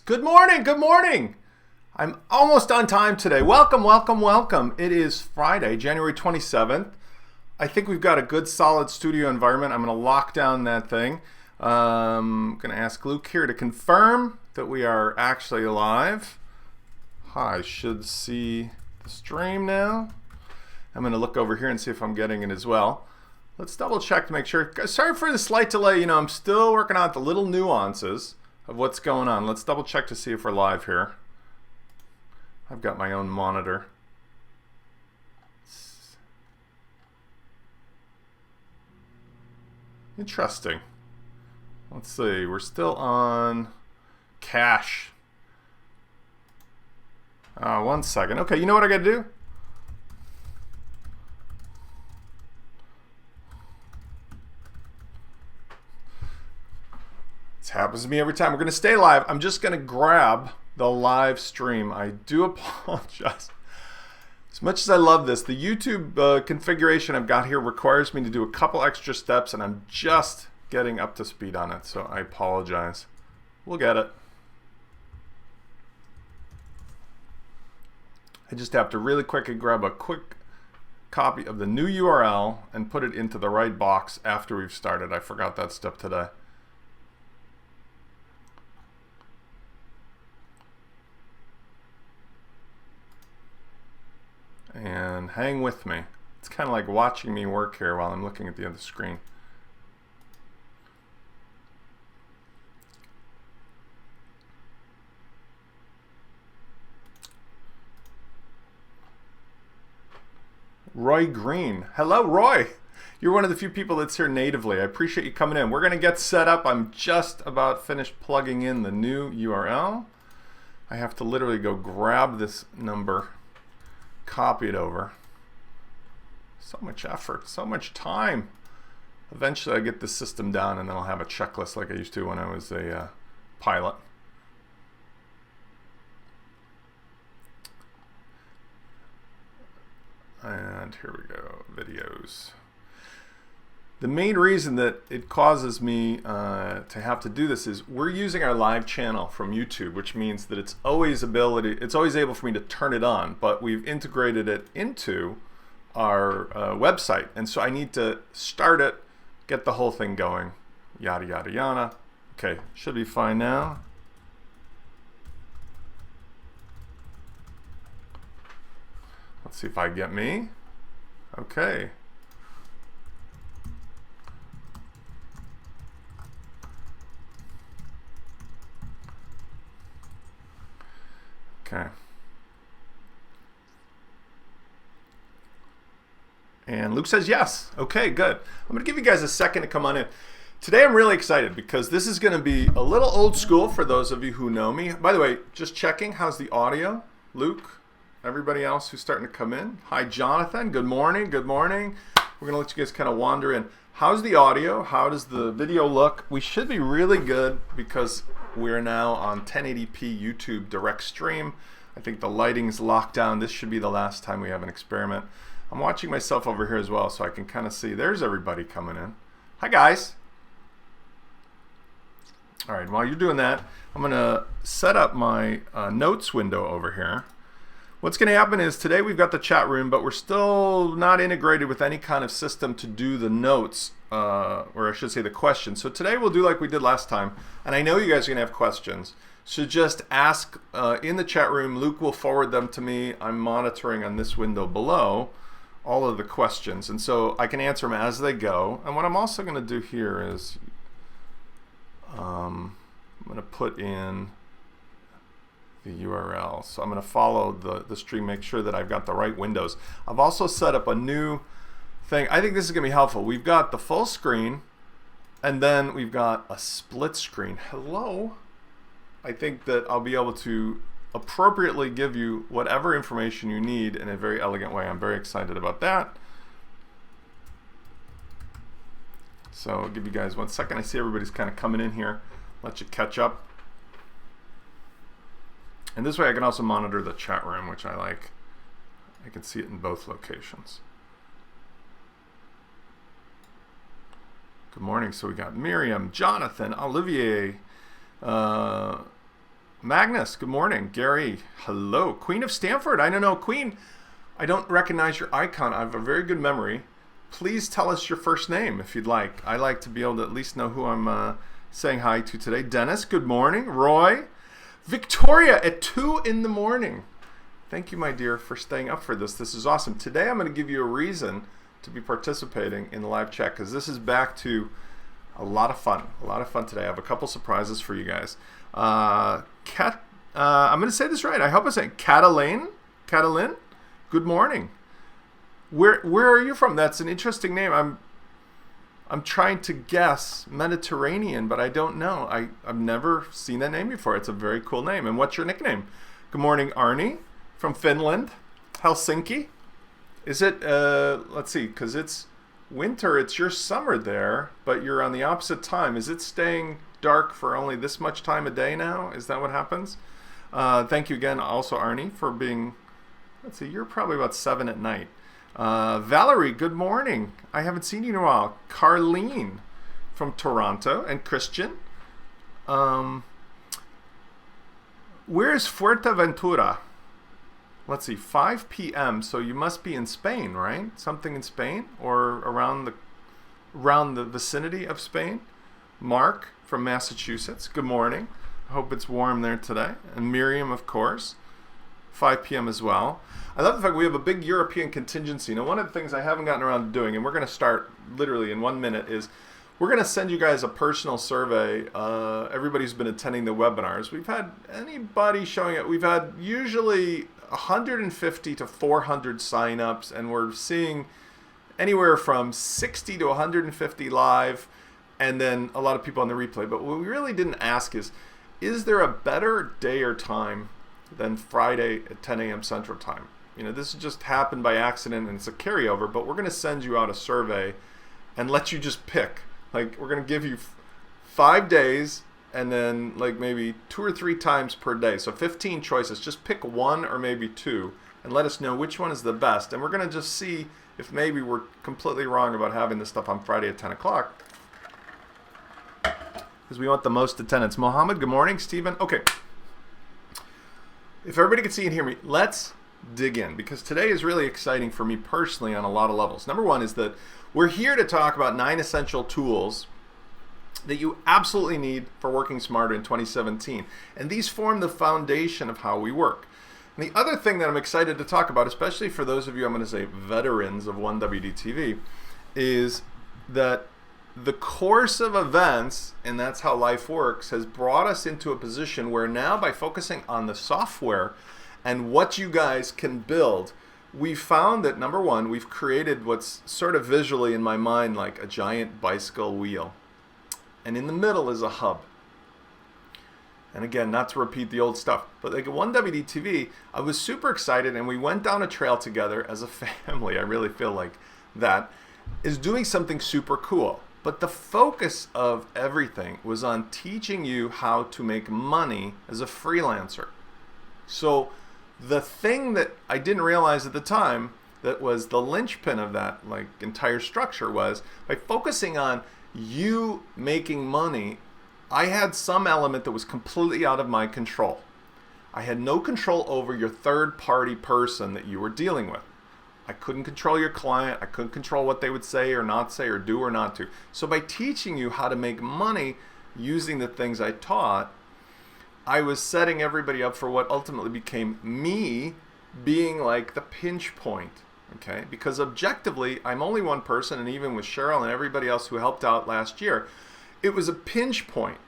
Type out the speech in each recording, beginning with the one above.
Good morning, good morning. I'm almost on time today. Welcome, welcome, welcome. It is Friday, January 27th. I think we've got a good solid studio environment. I'm going to lock down that thing. I'm going to ask Luke here to confirm that we are actually live. I should see the stream now. I'm going to look over here and see if I'm getting it as well. Let's double check to make sure. Sorry for the slight delay. You know, I'm still working out the little nuances of what's going on. Let's double check to see if we're live here. I've got my own monitor. Interesting. Let's see. We're still on cache. 1 second. Okay, you know what I got to do? This happens to me every time. We're going to stay live. I'm just going to grab the live stream. I do apologize. As much as I love this, the YouTube configuration I've got here requires me to do a couple extra steps, and I'm just getting up to speed on it, so I apologize. We'll get it. I just have to really quickly grab a quick copy of the new URL and put it into the right box after we've started. I forgot that step today. And hang with me. It's kind of like watching me work here while I'm looking at the other screen. Roy Green. Hello, Roy. You're one of the few people that's here natively. I appreciate you coming in. We're going to get set up. I'm just about finished plugging in the new URL. I have to literally go grab this number, copy it over. So much effort, so much time. Eventually I get the system down and then I'll have a checklist like I used to when I was a pilot. And here we go, videos. The main reason that it causes me to have to do this is we're using our live channel from YouTube, which means that it's always able for me to turn it on, but we've integrated it into our website, and so I need to start it, get the whole thing going, yada yada yada. Okay, should be fine now. Let's see if I get me. Okay. Okay. And Luke says yes. Okay, good. I'm going to give you guys a second to come on in. Today I'm really excited because this is going to be a little old school for those of you who know me. By the way, just checking, how's the audio? Luke, everybody else who's starting to come in. Hi, Jonathan. Good morning. Good morning. We're going to let you guys kind of wander in. How's the audio? How does the video look? We should be really good because we're now on 1080p YouTube direct stream. I think the lighting's locked down. This should be the last time we have an experiment. I'm watching myself over here as well so I can kind of see. There's everybody coming in. Hi, guys. All right, while you're doing that, I'm going to set up my notes window over here. What's going to happen is today we've got the chat room, but we're still not integrated with any kind of system to do the notes, or I should say the questions. So today we'll do like we did last time, and I know you guys are going to have questions. So just ask in the chat room. Luke will forward them to me. I'm monitoring on this window below all of the questions, and so I can answer them as they go. And what I'm also going to do here is I'm going to put in the URL. So I'm going to follow the stream, make sure that I've got the right windows. I've also set up a new thing. I think this is going to be helpful. We've got the full screen, and then we've got a split screen. Hello. I think that I'll be able to appropriately give you whatever information you need in a very elegant way. I'm very excited about that. So I'll give you guys 1 second. I see everybody's kind of coming in here. Let you catch up. And this way I can also monitor the chat room, which I like. I can see it in both locations. Good morning. So we got Miriam, Jonathan, Olivier, Magnus, good morning. Gary, hello. Queen of Stanford, I don't know. Queen, I don't recognize your icon. I have a very good memory. Please tell us your first name if you'd like. I like to be able to at least know who I'm saying hi to today. Dennis, good morning. Roy, Victoria at 2 in the morning. Thank you, my dear, for staying up for this. This is awesome. Today I'm going to give you a reason to be participating in the live chat because this is back to a lot of fun. A lot of fun today. I have a couple surprises for you guys. I'm going to say this right. I hope I say Catalin. Catalin, good morning. Where are you from? That's an interesting name. I'm trying to guess Mediterranean, but I don't know. I've never seen that name before. It's a very cool name. And what's your nickname? Good morning, Arnie from Finland, Helsinki. Is it? Let's see, because it's winter. It's your summer there, but you're on the opposite time. Is it staying dark for only this much time a day now? Is that what happens? Thank you again, also Arnie, for being. Let's see, you're probably about 7 at night. Valerie, good morning. I haven't seen you in a while. Carlene from Toronto, and Christian. Where is Fuerteventura? Let's see, 5 p.m. So you must be in Spain, right? Something in Spain or around the vicinity of Spain. Mark from Massachusetts, good morning. I hope it's warm there today. And Miriam, of course, 5 p.m. as well. I love the fact we have a big European contingency. Now, one of the things I haven't gotten around to doing, and we're going to start literally in 1 minute, is we're going to send you guys a personal survey. Everybody's been attending the webinars. We've had anybody showing it. We've had usually 150 to 400 signups, and we're seeing anywhere from 60 to 150 live, and then a lot of people on the replay. But what we really didn't ask is there a better day or time than Friday at 10 a.m. Central Time? You know, this just happened by accident, and it's a carryover, but we're going to send you out a survey and let you just pick. Like, we're going to give you 5 days, and then like maybe 2 or 3 times per day. So 15 choices. Just pick 1 or maybe 2 and let us know which one is the best. And we're going to just see if maybe we're completely wrong about having this stuff on Friday at 10 o'clock. Because we want the most attendance. Mohammed, good morning. Stephen, okay. If everybody can see and hear me, let's dig in. Because today is really exciting for me personally on a lot of levels. Number one is that we're here to talk about 9 essential tools that you absolutely need for working smarter in 2017. And these form the foundation of how we work. And the other thing that I'm excited to talk about, especially for those of you, I'm going to say veterans of 1WDTV, is that the course of events, and that's how life works, has brought us into a position where now by focusing on the software and what you guys can build, we found that, number one, we've created what's sort of visually in my mind like a giant bicycle wheel. And in the middle is a hub. And again, not to repeat the old stuff, but like at 1WDTV, I was super excited, and we went down a trail together as a family. I really feel like that is doing something super cool. But the focus of everything was on teaching you how to make money as a freelancer. So the thing that I didn't realize at the time that was the linchpin of that like entire structure was by focusing on you making money, I had some element that was completely out of my control. I had no control over your third-party person that you were dealing with. I couldn't control your client. I couldn't control what they would say or not say or do or not do. So by teaching you how to make money using the things I taught, I was setting everybody up for what ultimately became me being like the pinch point. Okay, because objectively, I'm only one person, and even with Cheryl and everybody else who helped out last year, it was a pinch point.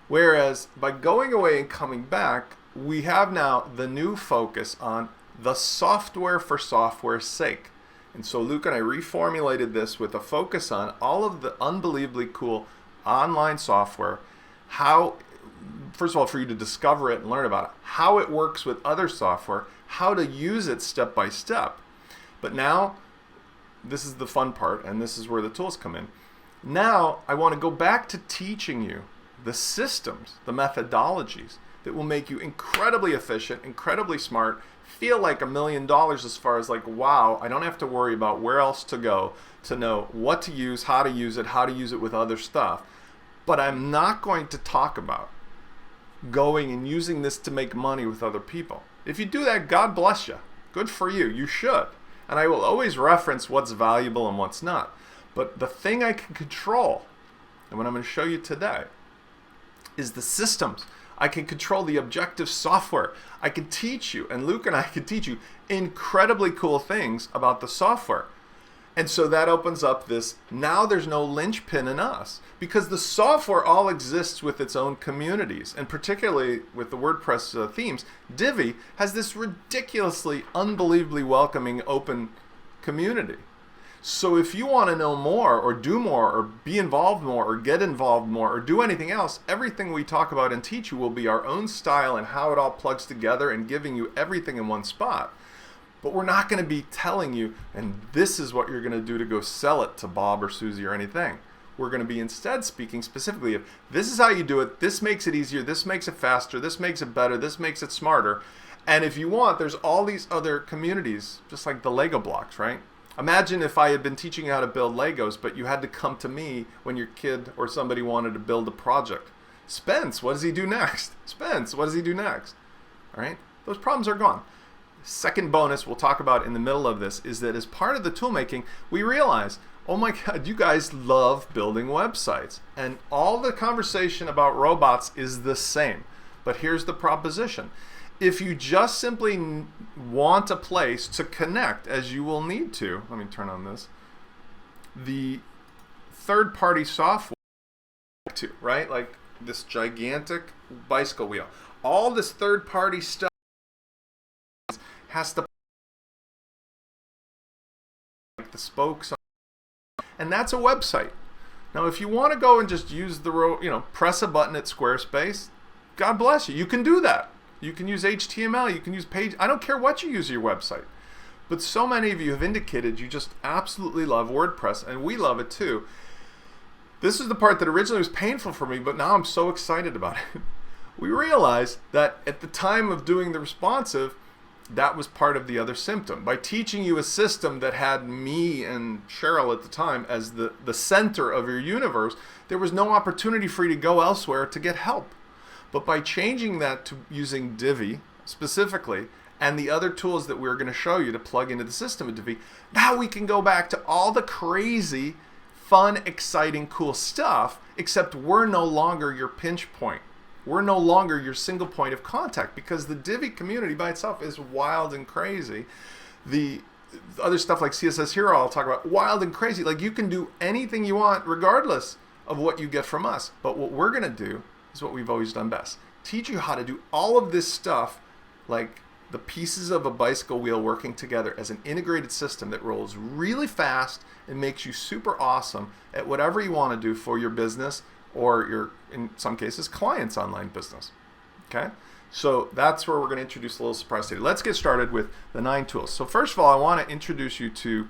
Whereas by going away and coming back, we have now the new focus on the software for software's sake. And so Luke and I reformulated this with a focus on all of the unbelievably cool online software, how, first of all, for you to discover it and learn about it, how it works with other software, how to use it step by step. But now, this is the fun part, and this is where the tools come in. Now, I want to go back to teaching you the systems, the methodologies that will make you incredibly efficient, incredibly smart, feel like $1 million as far as like, wow, I don't have to worry about where else to go to know what to use, how to use it with other stuff. But I'm not going to talk about going and using this to make money with other people. If you do that, God bless you. Good for you. You should. And I will always reference what's valuable and what's not. But the thing I can control, and what I'm going to show you today, is the systems. I can control the objective software. I can teach you, and Luke and I can teach you incredibly cool things about the software. And so that opens up this, now there's no linchpin in us, because the software all exists with its own communities, and particularly with the WordPress themes, Divi has this ridiculously, unbelievably welcoming, open community. So if you want to know more or do more or be involved more or get involved more or do anything else, everything we talk about and teach you will be our own style and how it all plugs together and giving you everything in one spot. But we're not going to be telling you, and this is what you're going to do to go sell it to Bob or Susie or anything. We're going to be instead speaking specifically of, this is how you do it, this makes it easier, this makes it faster, this makes it better, this makes it smarter. And if you want, there's all these other communities, just like the Lego blocks, right? Imagine if I had been teaching you how to build Legos, but you had to come to me when your kid or somebody wanted to build a project. Spence, what does he do next? Spence, what does he do next? All right? Those problems are gone. Second bonus we'll talk about in the middle of this is that as part of the tool making, we realize, oh my God, you guys love building websites. And all the conversation about robots is the same. But here's the proposition. If you just simply want a place to connect, as you will need to, let me turn on this, the third-party software, right? Like this gigantic bicycle wheel. All this third-party stuff has to, like the spokes, and that's a website. Now, if you want to go and just use the, press a button at Squarespace, God bless you. You can do that. You can use HTML. You can use page. I don't care what you use your website. But so many of you have indicated you just absolutely love WordPress, and we love it too. This is the part that originally was painful for me, but now I'm so excited about it. We realized that at the time of doing the responsive, that was part of the other symptom. By teaching you a system that had me and Cheryl at the time as the center of your universe, there was no opportunity for you to go elsewhere to get help. But by changing that to using Divi specifically, and the other tools that we're going to show you to plug into the system of Divi, now we can go back to all the crazy, fun, exciting, cool stuff, except we're no longer your pinch point. We're no longer your single point of contact, because the Divi community by itself is wild and crazy. The other stuff like CSS Hero I'll talk about, wild and crazy. Like, you can do anything you want regardless of what you get from us. But what we're going to do is what we've always done best. Teach you how to do all of this stuff like the pieces of a bicycle wheel working together as an integrated system that rolls really fast and makes you super awesome at whatever you want to do for your business or your, in some cases, clients' online business. Okay? So that's where we're going to introduce a little surprise today. Let's get started with the 9 tools. So first of all, I want to introduce you to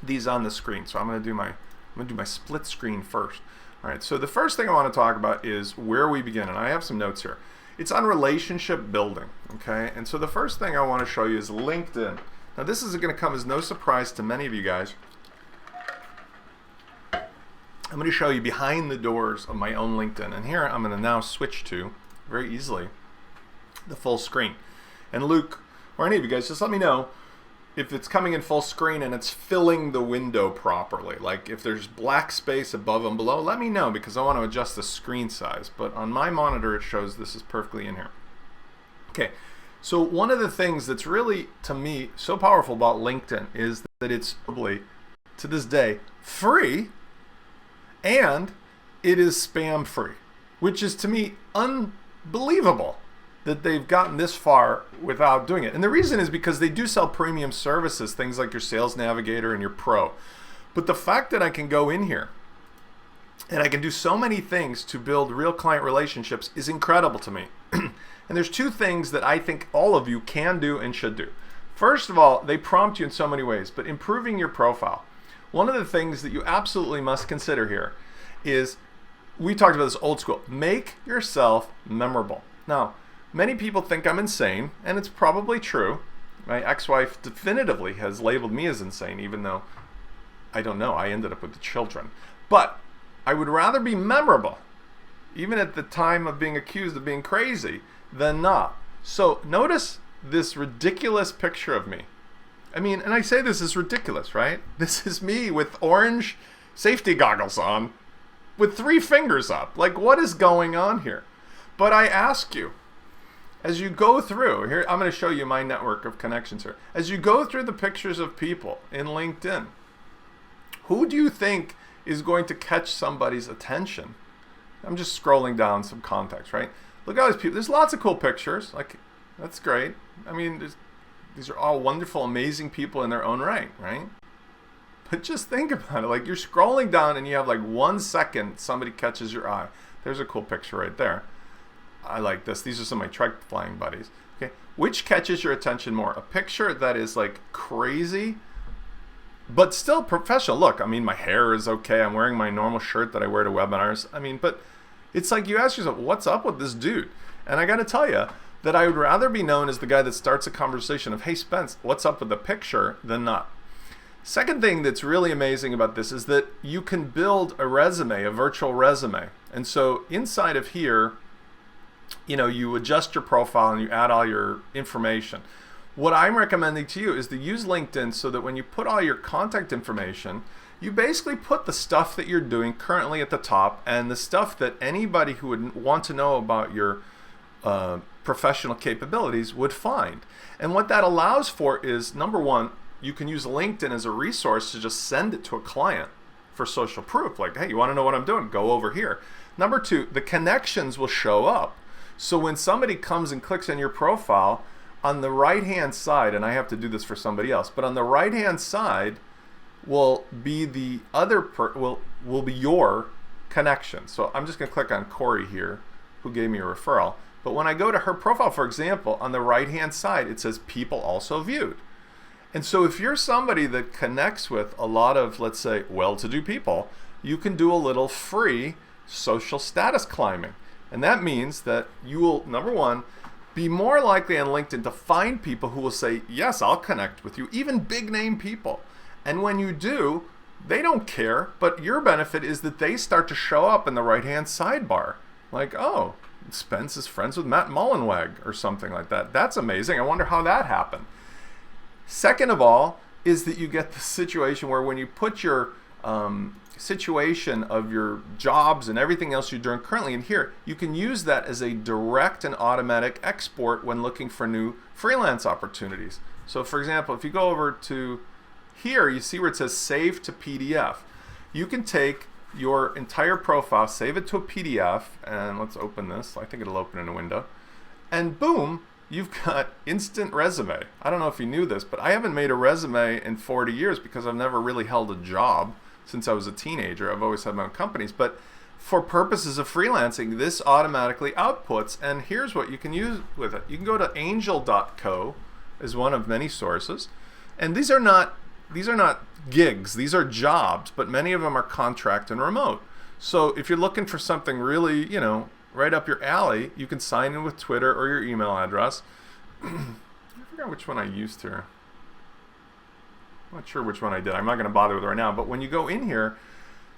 these on the screen. So I'm going to do my split screen first. All right, so the first thing I want to talk about is where we begin, and I have some notes here. It's on relationship building, okay? And so the first thing I want to show you is LinkedIn. Now this is going to come as no surprise to many of you guys. I'm going to show you behind the doors of my own LinkedIn, and here I'm going to now switch to, very easily, the full screen. And Luke, or any of you guys, just let me know if it's coming in full screen and it's filling the window properly. Like if there's black space above and below, let me know, because I want to adjust the screen size. But on my monitor it shows this is perfectly in here. Okay, so one of the things that's really, to me, so powerful about LinkedIn is that it's probably, to this day, free, and it is spam free, which is to me unbelievable that they've gotten this far without doing it. And the reason is because they do sell premium services, things like your Sales Navigator and your Pro. But the fact that I can go in here and I can do so many things to build real client relationships is incredible to me. And there's 2 things that I think all of you can do and should do. First of all, they prompt you in so many ways, but improving your profile. One of the things that you absolutely must consider here is, we talked about this old school, make yourself memorable. Now, many people think I'm insane, and it's probably true. My ex-wife definitively has labeled me as insane, even though I don't know, I ended up with the children. But I would rather be memorable even at the time of being accused of being crazy, than not. So notice this ridiculous picture of me. I mean, and I say this is ridiculous, right? This is me with orange safety goggles on with 3 fingers up. Like, what is going on here? But I ask you, as you go through, here, I'm going to show you my network of connections here. As you go through the pictures of people in LinkedIn, who do you think is going to catch somebody's attention? I'm just scrolling down some context, right? Look at all these people. There's lots of cool pictures. Like, that's great. I mean, these are all wonderful, amazing people in their own right? But just think about it. Like, you're scrolling down and you have like 1 second somebody catches your eye. There's a cool picture right there. I like this. These are some of my trek flying buddies. Okay, which catches your attention more? A picture that is like crazy, but still professional. Look, I mean, my hair is okay. I'm wearing my normal shirt that I wear to webinars. I mean, but it's like you ask yourself, what's up with this dude? And I got to tell you that I would rather be known as the guy that starts a conversation of, hey, Spence, what's up with the picture, than not. Second thing that's really amazing about this is that you can build a resume, a virtual resume. And so inside of here, you know, you adjust your profile and you add all your information. What I'm recommending to you is to use LinkedIn so that when you put all your contact information, you basically put the stuff that you're doing currently at the top and the stuff that anybody who would want to know about your professional capabilities would find. And what that allows for is, number one, you can use LinkedIn as a resource to just send it to a client for social proof. Like, hey, you want to know what I'm doing? Go over here. Number two, the connections will show up. So when somebody comes and clicks on your profile, on the right-hand side, and I have to do this for somebody else, but on the right-hand side will be the other will be your connection. So I'm just going to click on Corey here, who gave me a referral. But when I go to her profile, for example, on the right-hand side, it says people also viewed. And so if you're somebody that connects with a lot of, let's say, well-to-do people, you can do a little free social status climbing. And that means that you will, number one, be more likely on LinkedIn to find people who will say, yes, I'll connect with you, even big name people. And when you do, they don't care, but your benefit is that they start to show up in the right-hand sidebar. Like, oh, Spence is friends with Matt Mullenweg or something like that. That's amazing. I wonder how that happened. Second of all is that you get the situation where when you put your situation of your jobs and everything else you're doing currently in here, you can use that as a direct and automatic export when looking for new freelance opportunities. So for example, if you go over to here, you see where it says save to PDF. You can take your entire profile, save it to a PDF, and let's open this. I think it'll open in a window. And boom, you've got instant resume. I don't know if you knew this, but I haven't made a resume in 40 years because I've never really held a job since I was a teenager. I've always had my own companies. But for purposes of freelancing, this automatically outputs. And here's what you can use with it. You can go to angel.co as one of many sources. And these are not gigs. These are jobs, but many of them are contract and remote. So if you're looking for something really, you know, right up your alley, you can sign in with Twitter or your email address. I forgot which one I used here. I'm not sure which one I did. I'm not going to bother with it right now. But when you go in here,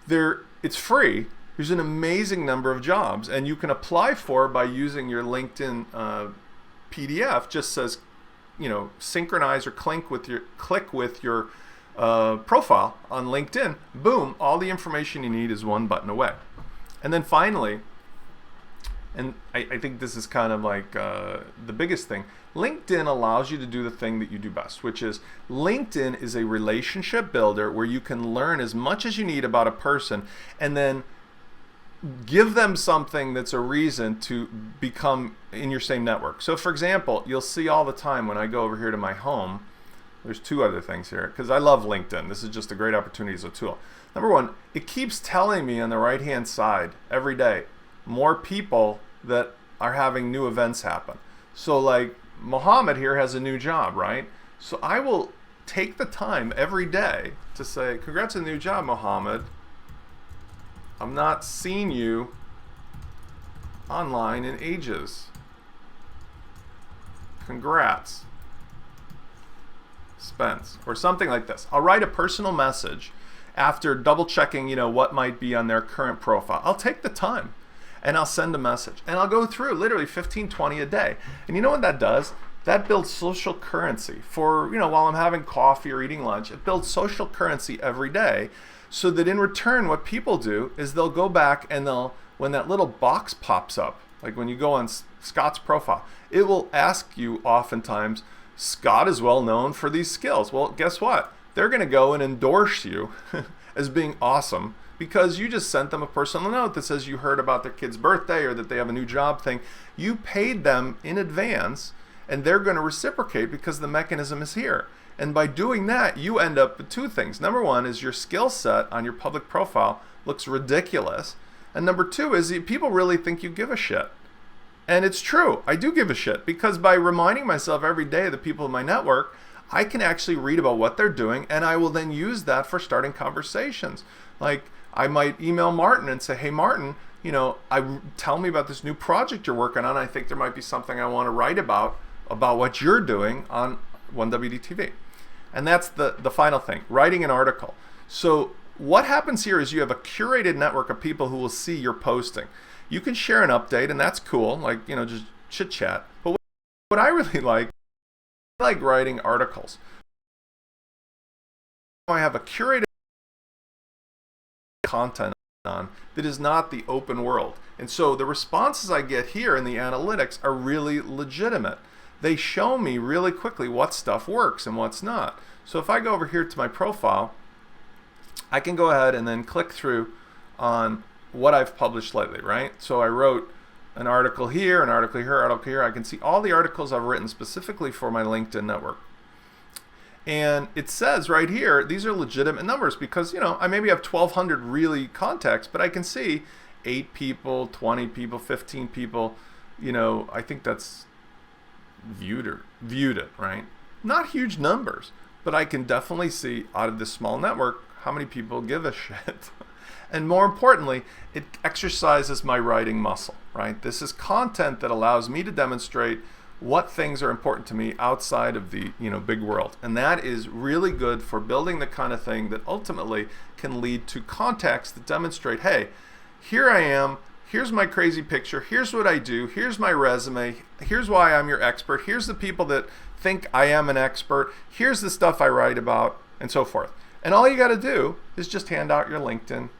it's free. There's an amazing number of jobs, and you can apply for by using your LinkedIn PDF. Just says, you know, synchronize or click with your profile on LinkedIn. Boom! All the information you need is one button away. And then finally, and I think this is kind of like the biggest thing, LinkedIn allows you to do the thing that you do best, which is LinkedIn is a relationship builder where you can learn as much as you need about a person and then give them something that's a reason to become in your same network. So for example, you'll see all the time when I go over here to my home, there's two other things here because I love LinkedIn. This is just a great opportunity as a tool. Number one, it keeps telling me on the right-hand side every day more people that are having new events happen. So like Mohammed here has a new job, right? So I will take the time every day to say, congrats on the new job, Mohammed. I'm not seeing you online in ages. Congrats, Spence, or something like this. I'll write a personal message after double checking, you know, what might be on their current profile. I'll take the time. and I'll send a message. And I'll go through literally 15, 20 a day. And you know what that does? That builds social currency for, while I'm having coffee or eating lunch. It builds social currency every day, so that in return, what people do is they'll go back and when that little box pops up, like when you go on Scott's profile, it will ask you oftentimes, Scott is well known for these skills. Well, guess what? They're going to go and endorse you as being awesome because you just sent them a personal note that says you heard about their kid's birthday or that they have a new job thing. You paid them in advance, and they're going to reciprocate because the mechanism is here. And by doing that, you end up with two things. Number one is your skill set on your public profile looks ridiculous. And number two is people really think you give a shit. And it's true. I do give a shit, because by reminding myself every day of the people in my network, I can actually read about what they're doing, and I will then use that for starting conversations. Like, I might email Martin and say, hey, Martin, tell me about this new project you're working on. I think there might be something I want to write about what you're doing on 1WDTV. And that's the final thing, writing an article. So what happens here is you have a curated network of people who will see your posting. You can share an update, and that's cool, like, just chit chat. But what I really like writing articles. I have a curated content on that is not the open world. And so the responses I get here in the analytics are really legitimate. They show me really quickly what stuff works and what's not. So if I go over here to my profile, I can go ahead and then click through on what I've published lately, right? So I wrote an article here, an article here, an article here. I can see all the articles I've written specifically for my LinkedIn network. And it says right here, these are legitimate numbers because, I maybe have 1,200 really contacts, but I can see 8 people, 20 people, 15 people, I think that's viewed it, right? Not huge numbers, but I can definitely see out of this small network how many people give a shit. And more importantly, it exercises my writing muscle, right? This is content that allows me to demonstrate what things are important to me outside of the big world. And that is really good for building the kind of thing that ultimately can lead to contacts that demonstrate, hey, here I am, here's my crazy picture, here's what I do, here's my resume, here's why I'm your expert, here's the people that think I am an expert, here's the stuff I write about, and so forth. And all you got to do is just hand out your LinkedIn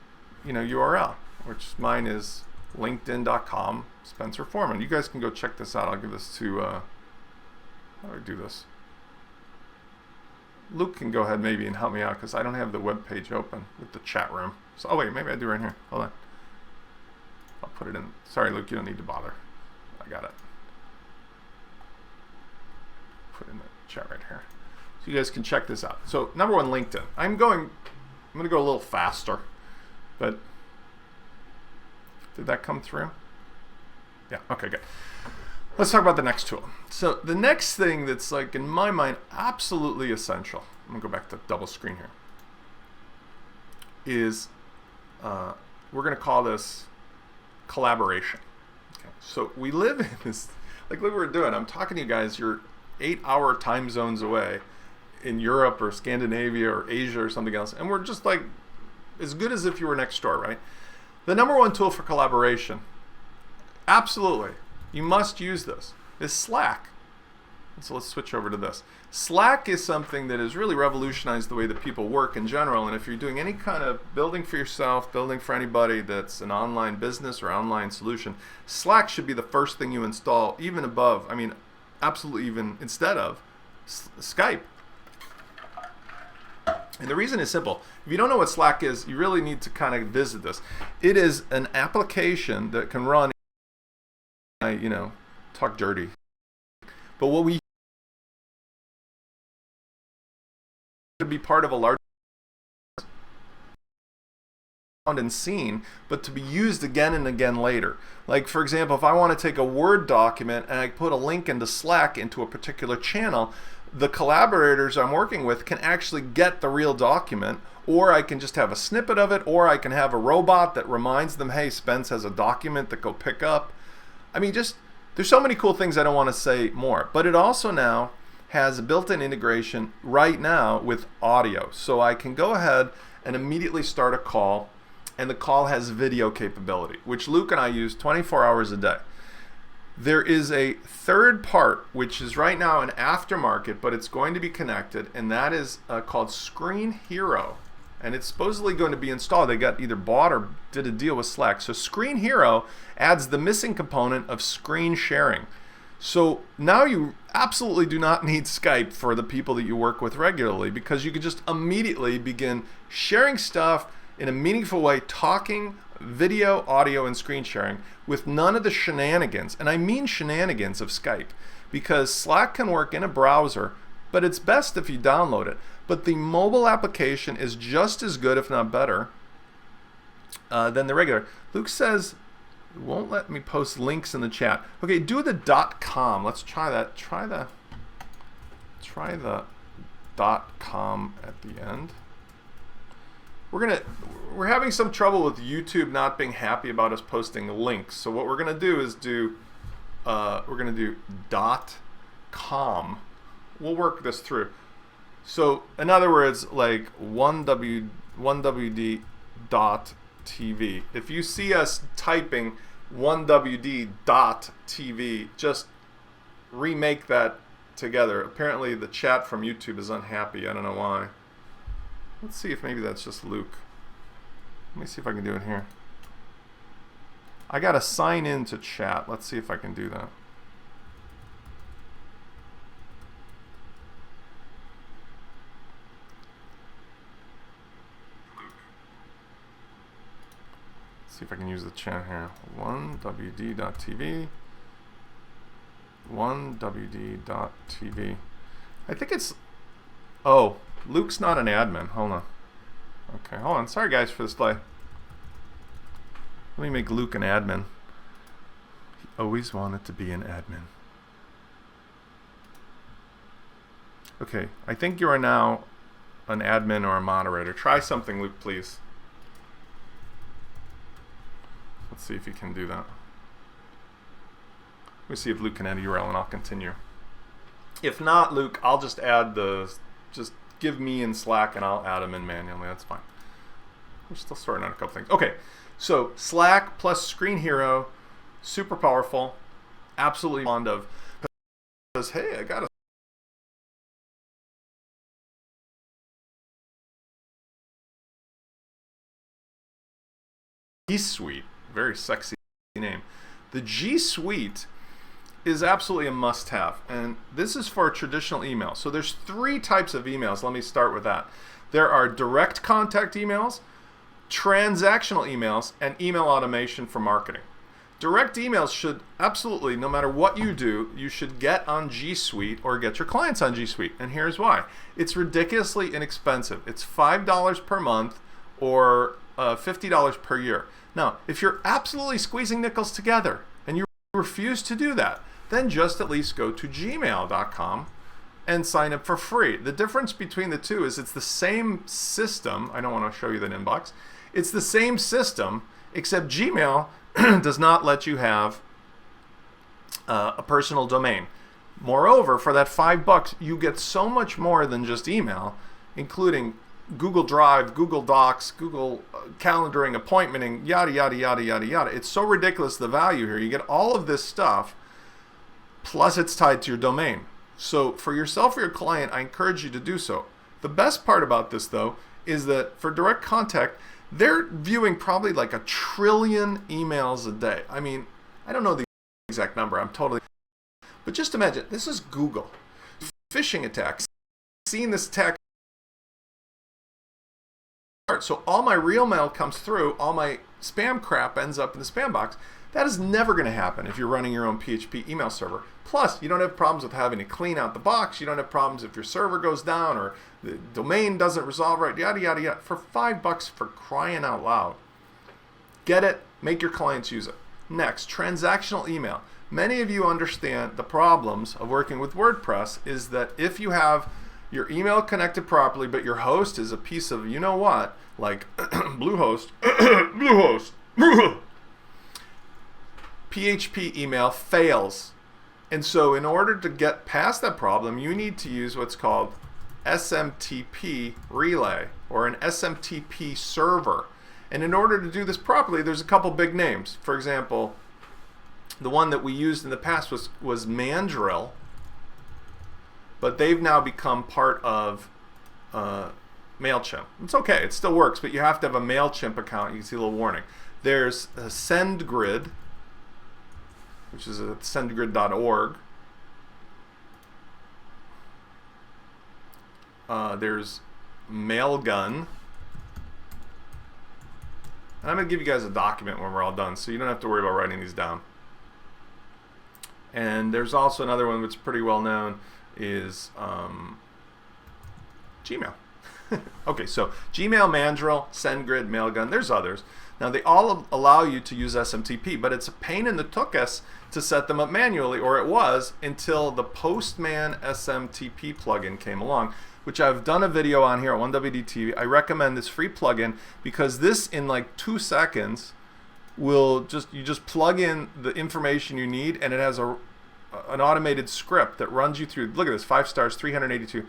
URL, which mine is linkedin.com Spencer Foreman. You guys can go check this out. I'll give this to how do I do this? Luke can go ahead maybe and help me out because I don't have the web page open with the chat room. So, oh wait, maybe I do right here. Hold on. I'll put it in. Sorry, Luke, you don't need to bother. I got it. Put it in the chat right here. So you guys can check this out. So number one, LinkedIn. I'm going to go a little faster, but did that come through? Yeah, okay, good. Let's talk about the next tool. So the next thing that's like, in my mind, absolutely essential, I'm gonna go back to double screen here, is we're gonna call this collaboration. Okay. So we live in this, like look what we're doing. I'm talking to you guys, you're 8-hour time zones away in Europe or Scandinavia or Asia or something else, and we're just like as good as if you were next door, right? The number one tool for collaboration, absolutely, you must use this, is Slack. So let's switch over to this. Slack is something that has really revolutionized the way that people work in general, and if you're doing any kind of building for yourself, building for anybody that's an online business or online solution, Slack should be the first thing you install, even above, I mean, absolutely even instead of Skype. And the reason is simple. If you don't know what Slack is, you really need to kind of visit this. It is an application that can run, talk dirty. But what we to be part of a large and seen, but to be used again and again later. Like for example, if I want to take a Word document and I put a link into Slack into a particular channel, the collaborators I'm working with can actually get the real document, or I can just have a snippet of it, or I can have a robot that reminds them, hey, Spence has a document that go pick up. I mean, just there's so many cool things I don't want to say more, but it also now has a built-in integration right now with audio. So I can go ahead and immediately start a call and the call has video capability, which Luke and I use 24 hours a day. There is a third part, which is right now an aftermarket, but it's going to be connected, and that is called Screen Hero. And it's supposedly going to be installed. They got either bought or did a deal with Slack. So Screen Hero adds the missing component of screen sharing. So now you absolutely do not need Skype for the people that you work with regularly, because you can just immediately begin sharing stuff in a meaningful way, talking, video, audio, and screen sharing with none of the shenanigans, and I mean shenanigans, of Skype, because Slack can work in a browser, but it's best if you download it. But the mobile application is just as good, if not better, than the regular. Luke says, it won't let me post links in the chat. Okay, do the .com. Let's try that. Try the .com at the end. We're having some trouble with YouTube not being happy about us posting links. So what we're gonna do is we're gonna do .com. We'll work this through. So in other words, like 1WD.TV. If you see us typing 1WD.TV, just remake that together. Apparently the chat from YouTube is unhappy. I don't know why. Let's see if maybe that's just Luke. Let me see if I can do it here. I gotta sign in to chat. Let's see if I can do that. Let's see if I can use the chat here. 1WD.TV. 1WD.TV. I think it's... Oh, Luke's not an admin. Hold on. Okay, hold on. Sorry, guys, for this delay. Let me make Luke an admin. He always wanted to be an admin. Okay, I think you are now an admin or a moderator. Try something, Luke, please. Let's see if you can do that. Let me see if Luke can add a URL, and I'll continue. If not, Luke, I'll just add just give me in Slack and I'll add them in manually. That's fine. We're still sorting out a couple things. Okay, so Slack plus Screen Hero, super powerful, absolutely fond of. Because hey, I got a G Suite, very sexy name. The G Suite is absolutely a must-have, and this is for traditional email. So there's 3 types of emails. Let me start with that. There are direct contact emails, transactional emails, and email automation for marketing. Direct emails should absolutely, no matter what you do, you should get on G Suite or get your clients on G Suite, and here's why. It's ridiculously inexpensive. It's $5 per month or $50 per year. Now, if you're absolutely squeezing nickels together and you refuse to do that, then just at least go to gmail.com and sign up for free. The difference between the two is it's the same system. I don't want to show you the inbox. It's the same system, except Gmail does not let you have a personal domain. Moreover, for that $5, you get so much more than just email, including Google Drive, Google Docs, Google calendaring, appointmenting, yada, yada, yada, yada, yada. It's so ridiculous, the value here. You get all of this stuff, plus it's tied to your domain. So for yourself or your client, I encourage you to do so. The best part about this, though, is that for direct contact, they're viewing probably like 1 trillion emails a day. I mean, I don't know the exact number. But just imagine, this is Google. Phishing attacks. Seeing this attack. So all my real mail comes through, all my spam crap ends up in the spam box. That is never going to happen if you're running your own PHP email server. Plus, you don't have problems with having to clean out the box. You don't have problems if your server goes down or the domain doesn't resolve right, yada, yada, yada. For $5, for crying out loud. Get it, make your clients use it. Next, transactional email. Many of you understand the problems of working with WordPress is that if you have your email connected properly, but your host is a piece of you know what, like Bluehost, Bluehost, PHP email fails. And so in order to get past that problem, you need to use what's called SMTP relay or an SMTP server. And in order to do this properly, there's a couple big names. For example, the one that we used in the past was Mandrill, but they've now become part of MailChimp. It's okay, it still works, but you have to have a MailChimp account. You can see a little warning. There's SendGrid, which is at sendgrid.org. There's Mailgun. And I'm going to give you guys a document when we're all done, so you don't have to worry about writing these down. And there's also another one that's pretty well known, is Gmail. Okay, so Gmail, Mandrill, SendGrid, Mailgun, there's others. Now they all allow you to use SMTP, but it's a pain in the tuchus to set them up manually, or it was until the Postman SMTP plugin came along, which I've done a video on here at 1WDTV. I recommend this free plugin because this, in like 2 seconds, will you just plug in the information you need, and it has an automated script that runs you through. Look at this, 5 stars, 382.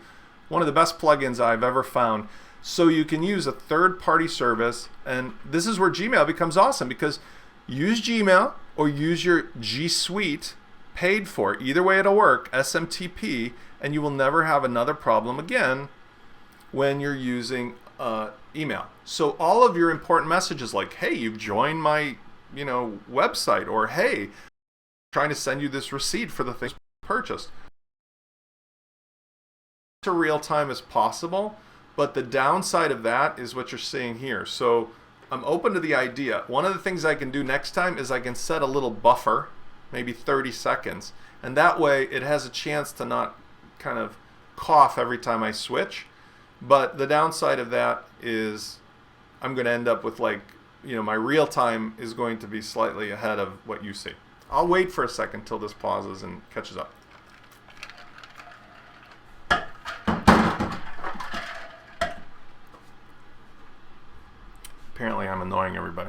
One of the best plugins I've ever found. So you can use a third-party service, and this is where Gmail becomes awesome, because use Gmail or use your G Suite paid for. Either way it'll work, SMTP, and you will never have another problem again when you're using email. So all of your important messages like, hey, you've joined my website, or hey, I'm trying to send you this receipt for the thing purchased, to real time as possible. But the downside of that is what you're seeing here. So I'm open to the idea. One of the things I can do next time is I can set a little buffer, maybe 30 seconds, and that way it has a chance to not kind of cough every time I switch. But the downside of that is I'm going to end up with, like, my real time is going to be slightly ahead of what you see. I'll wait for a second till this pauses and catches up. Apparently I'm annoying everybody.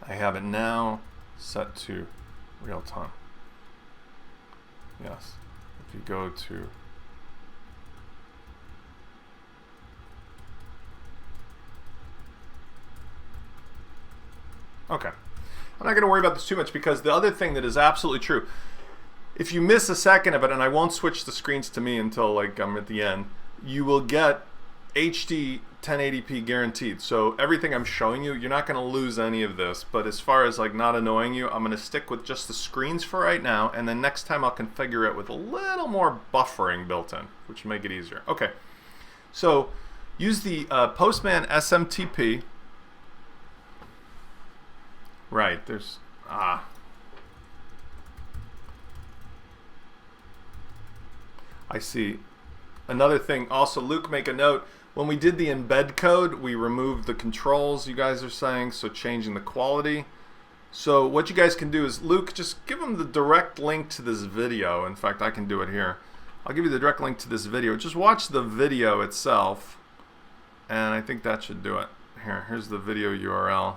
I have it now set to real time. Yes. If you go to okay. I'm not going to worry about this too much, because the other thing that is absolutely true, if you miss a second of it, and I won't switch the screens to me until like I'm at the end, you will get HD 1080p guaranteed. So everything I'm showing you, you're not going to lose any of this. But as far as like not annoying you, I'm going to stick with just the screens for right now, and then next time I'll configure it with a little more buffering built in, which will make it easier. Okay, so use the Postman SMTP. Right, there's I see. Another thing also, Luke, make a note. When we did the embed code, we removed the controls, you guys are saying, so changing the quality. So what you guys can do is, Luke, just give them the direct link to this video. In fact, I can do it here. I'll give you the direct link to this video. Just watch the video itself, and I think that should do it. Here's the video URL.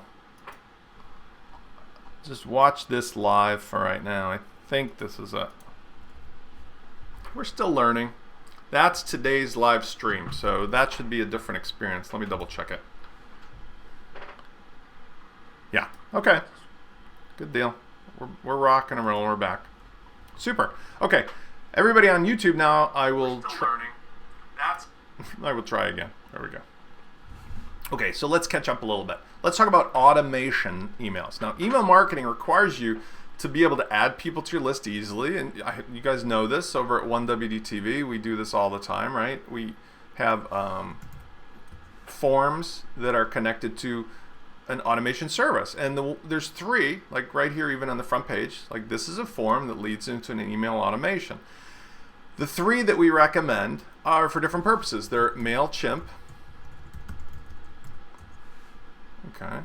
Just watch this live for right now. I think this is it. We're still learning. That's today's live stream, so that should be a different experience. Let me double check it. Yeah, okay. Good deal. We're rocking and rolling. We're back. Super. Okay, everybody on YouTube now, I will I will try again. There we go. Okay, so let's catch up a little bit. Let's talk about automation emails. Now, email marketing requires you to be able to add people to your list easily, and you guys know this over at 1WDTV. We do this all the time, right? We have forms that are connected to an automation service, and there's 3, like right here, even on the front page. Like, this is a form that leads into an email automation. The 3 that we recommend are for different purposes. They're MailChimp. Okay.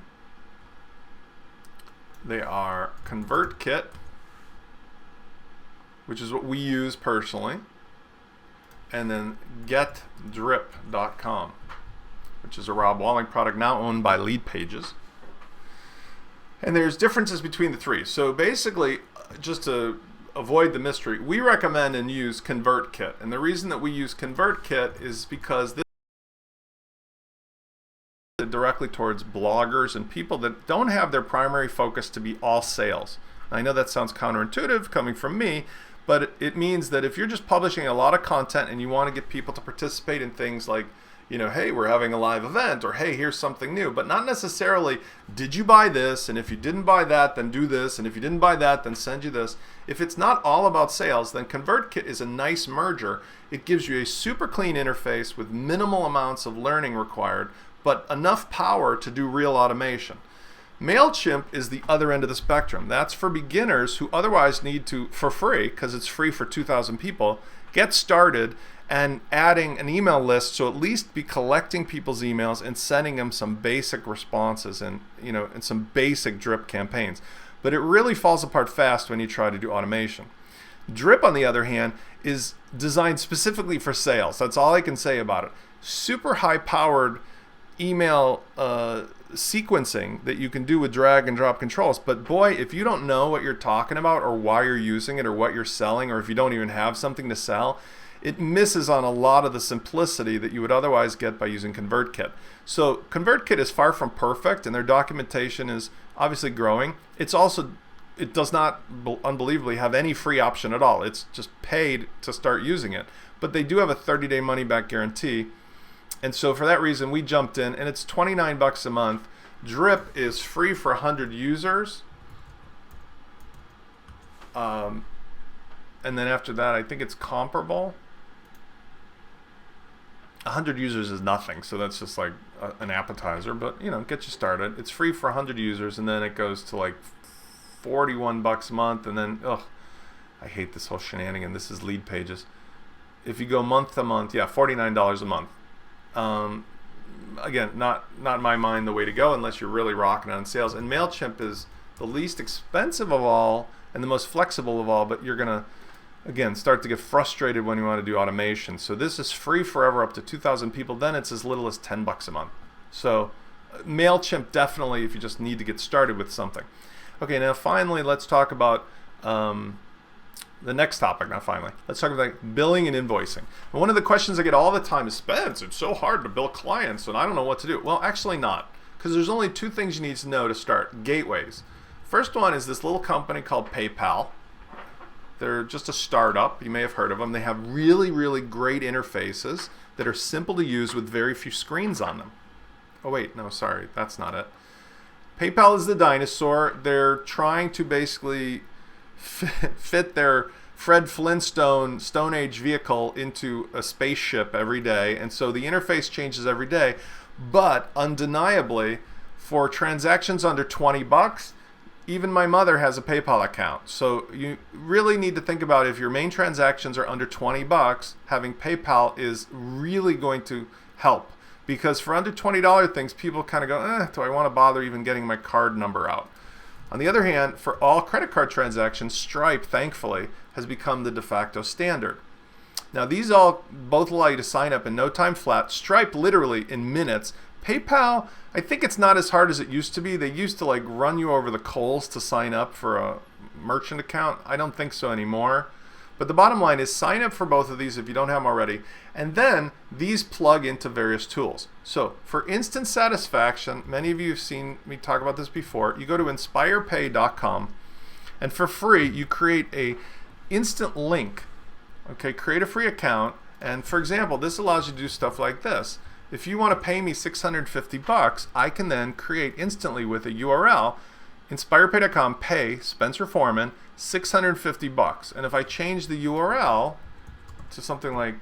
They are ConvertKit, which is what we use personally, and then GetDrip.com, which is a Rob Walling product now owned by Leadpages. And there's differences between the three. So basically, just to avoid the mystery, we recommend and use ConvertKit. And the reason that we use ConvertKit is because this is directly towards bloggers and people that don't have their primary focus to be all sales. I know that sounds counterintuitive coming from me, but it means that if you're just publishing a lot of content and you want to get people to participate in things like, you know, hey, we're having a live event, or hey, here's something new, but not necessarily, did you buy this? And if you didn't buy that, then do this. And if you didn't buy that, then send you this. If it's not all about sales, then ConvertKit is a nice merger. It gives you a super clean interface with minimal amounts of learning required, but enough power to do real automation. MailChimp is the other end of the spectrum. That's for beginners who otherwise need to, for free, because it's free for 2,000 people, get started and adding an email list, so at least be collecting people's emails and sending them some basic responses and, you know, and some basic drip campaigns. But it really falls apart fast when you try to do automation. Drip, on the other hand, is designed specifically for sales. That's all I can say about it. Super high-powered email sequencing that you can do with drag and drop controls. But boy, if you don't know what you're talking about or why you're using it or what you're selling, or if you don't even have something to sell, it misses on a lot of the simplicity that you would otherwise get by using ConvertKit. So ConvertKit is far from perfect, and their documentation is obviously growing. It does not unbelievably have any free option at all. It's just paid to start using it. But they do have a 30-day money-back guarantee. And so for that reason, we jumped in, and it's $29 a month. Drip is free for 100 users. And then after that, I think it's comparable. 100 users is nothing, so that's just like an appetizer, but you know, get you started. It's free for 100 users, and then it goes to like $41 a month, and then, I hate this whole shenanigan. This is Leadpages. If you go month to month, yeah, $49 a month. Again, not in my mind the way to go unless you're really rocking on sales. And MailChimp is the least expensive of all and the most flexible of all, but you're gonna, again, start to get frustrated when you want to do automation. So this is free forever up to 2,000 people. Then it's as little as $10 a month. So MailChimp definitely if you just need to get started with something. Okay, now finally let's talk about the next topic. Not finally, let's talk about billing and invoicing. And one of the questions I get all the time is, Spence, it's so hard to bill clients and I don't know what to do. Well, actually not, because there's only two things you need to know to start. Gateways. First one is this little company called PayPal. They're just a startup. You may have heard of them. They have really, really great interfaces that are simple to use with very few screens on them. Oh wait, no, sorry, that's not it. PayPal is the dinosaur. They're trying to basically fit their Fred Flintstone Stone Age vehicle into a spaceship every day, and so the interface changes every day. But undeniably, for transactions under $20, even my mother has a PayPal account. So you really need to think about, if your main transactions are under $20, having PayPal is really going to help. Because for under $20 things, people kind of go, do I want to bother even getting my card number out? On the other hand, for all credit card transactions, Stripe, thankfully, has become the de facto standard. Now, these all both allow you to sign up in no time flat. Stripe, literally in minutes. PayPal, I think it's not as hard as it used to be. They used to like run you over the coals to sign up for a merchant account. I don't think so anymore. But the bottom line is, sign up for both of these if you don't have them already. And then these plug into various tools. So for instant satisfaction, many of you have seen me talk about this before. You go to inspirepay.com, and for free, you create a instant link. Okay, create a free account. And for example, this allows you to do stuff like this. If you want to pay me $650, I can then create instantly with a URL, inspirepay.com, pay Spencer Foreman $650. And if I change the URL to something like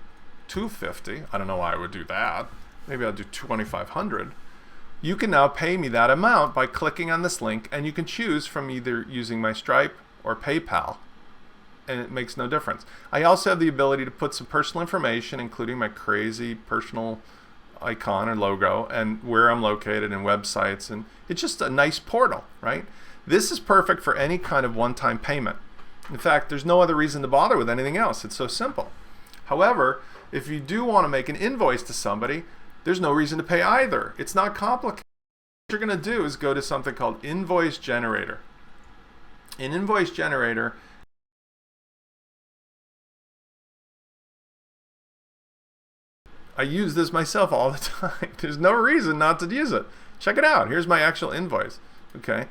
$250, I don't know why I would do that. Maybe I'll do $2,500. You can now pay me that amount by clicking on this link, and you can choose from either using my Stripe or PayPal, and it makes no difference. I also have the ability to put some personal information, including my crazy personal icon or logo and where I'm located and websites, and it's just a nice portal, right? This is perfect for any kind of one-time payment. In fact, there's no other reason to bother with anything else. It's so simple. However, if you do want to make an invoice to somebody, there's no reason to pay either. It's not complicated. What you're going to do is go to something called Invoice Generator. In Invoice Generator, I use this myself all the time. There's no reason not to use it. Check it out. Here's my actual invoice. Okay.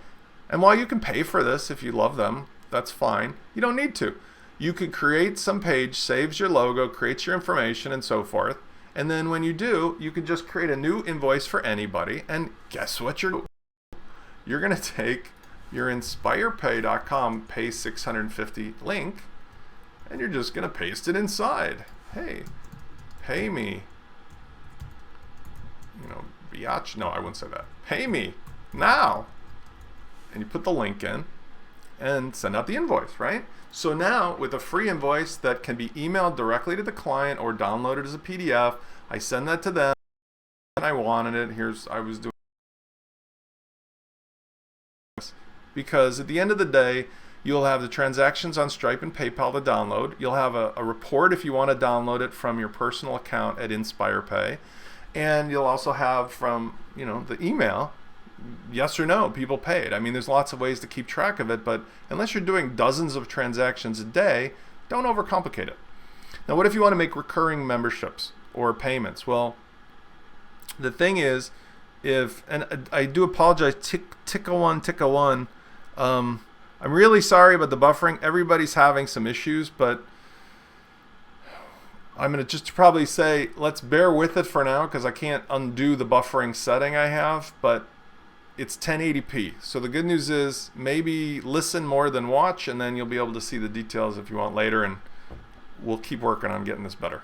And while you can pay for this if you love them, that's fine. You don't need to. You could create some page, saves your logo, creates your information, and so forth. And then when you do, you can just create a new invoice for anybody. And guess what you're going to take your InspirePay.com pay 650 link, and you're just going to paste it inside. Hey, pay me. Biatch. No, I wouldn't say that. Pay me now. And you put the link in and send out the invoice, right? So now with a free invoice that can be emailed directly to the client or downloaded as a PDF, I send that to them and I wanted it. I was doing this because at the end of the day, you'll have the transactions on Stripe and PayPal to download. You'll have a report if you want to download it from your personal account at InspirePay. And you'll also have from, the email, yes or no, people paid. I mean, there's lots of ways to keep track of it, but unless you're doing dozens of transactions a day, don't overcomplicate it. Now, what if you want to make recurring memberships or payments? Well, the thing is, and I do apologize, ticka one. I'm really sorry about the buffering. Everybody's having some issues, but I'm going to just probably say, let's bear with it for now because I can't undo the buffering setting I have, but it's 1080p. So the good news is maybe listen more than watch, and then you'll be able to see the details if you want later, and we'll keep working on getting this better.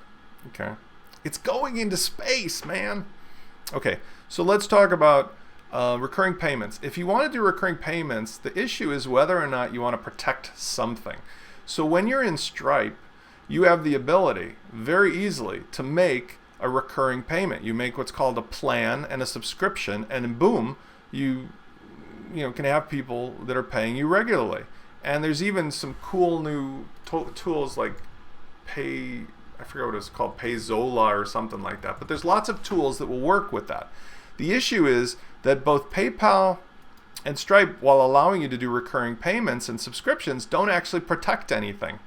Okay. It's going into space, man. Okay, so let's talk about recurring payments. If you want to do recurring payments, the issue is whether or not you want to protect something. So when you're in Stripe, you have the ability very easily to make a recurring payment. You make what's called a plan and a subscription, and boom, you can have people that are paying you regularly. And there's even some cool new tools like I forget what it's called, Payzola or something like that. But there's lots of tools that will work with that. The issue is that both PayPal and Stripe, while allowing you to do recurring payments and subscriptions, don't actually protect anything.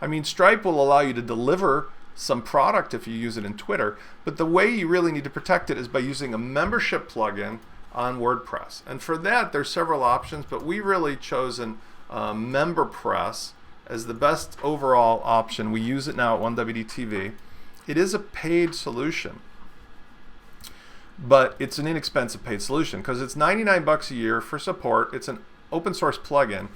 I mean, Stripe will allow you to deliver some product if you use it in Twitter, but the way you really need to protect it is by using a membership plugin on WordPress. And for that, there's several options, but we really chosen MemberPress as the best overall option. We use it now at 1WDTV. It is a paid solution, but it's an inexpensive paid solution because it's $99 a year for support. It's an open source plugin.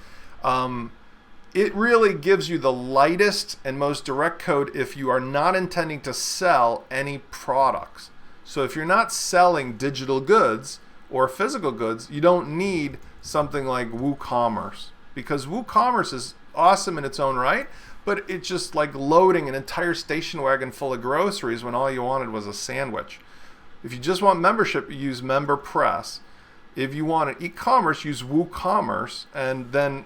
It really gives you the lightest and most direct code if you are not intending to sell any products. So if you're not selling digital goods or physical goods, you don't need something like WooCommerce, because WooCommerce is awesome in its own right, but it's just like loading an entire station wagon full of groceries when all you wanted was a sandwich. If you just want membership, you use MemberPress. If you want an e-commerce, use WooCommerce, and then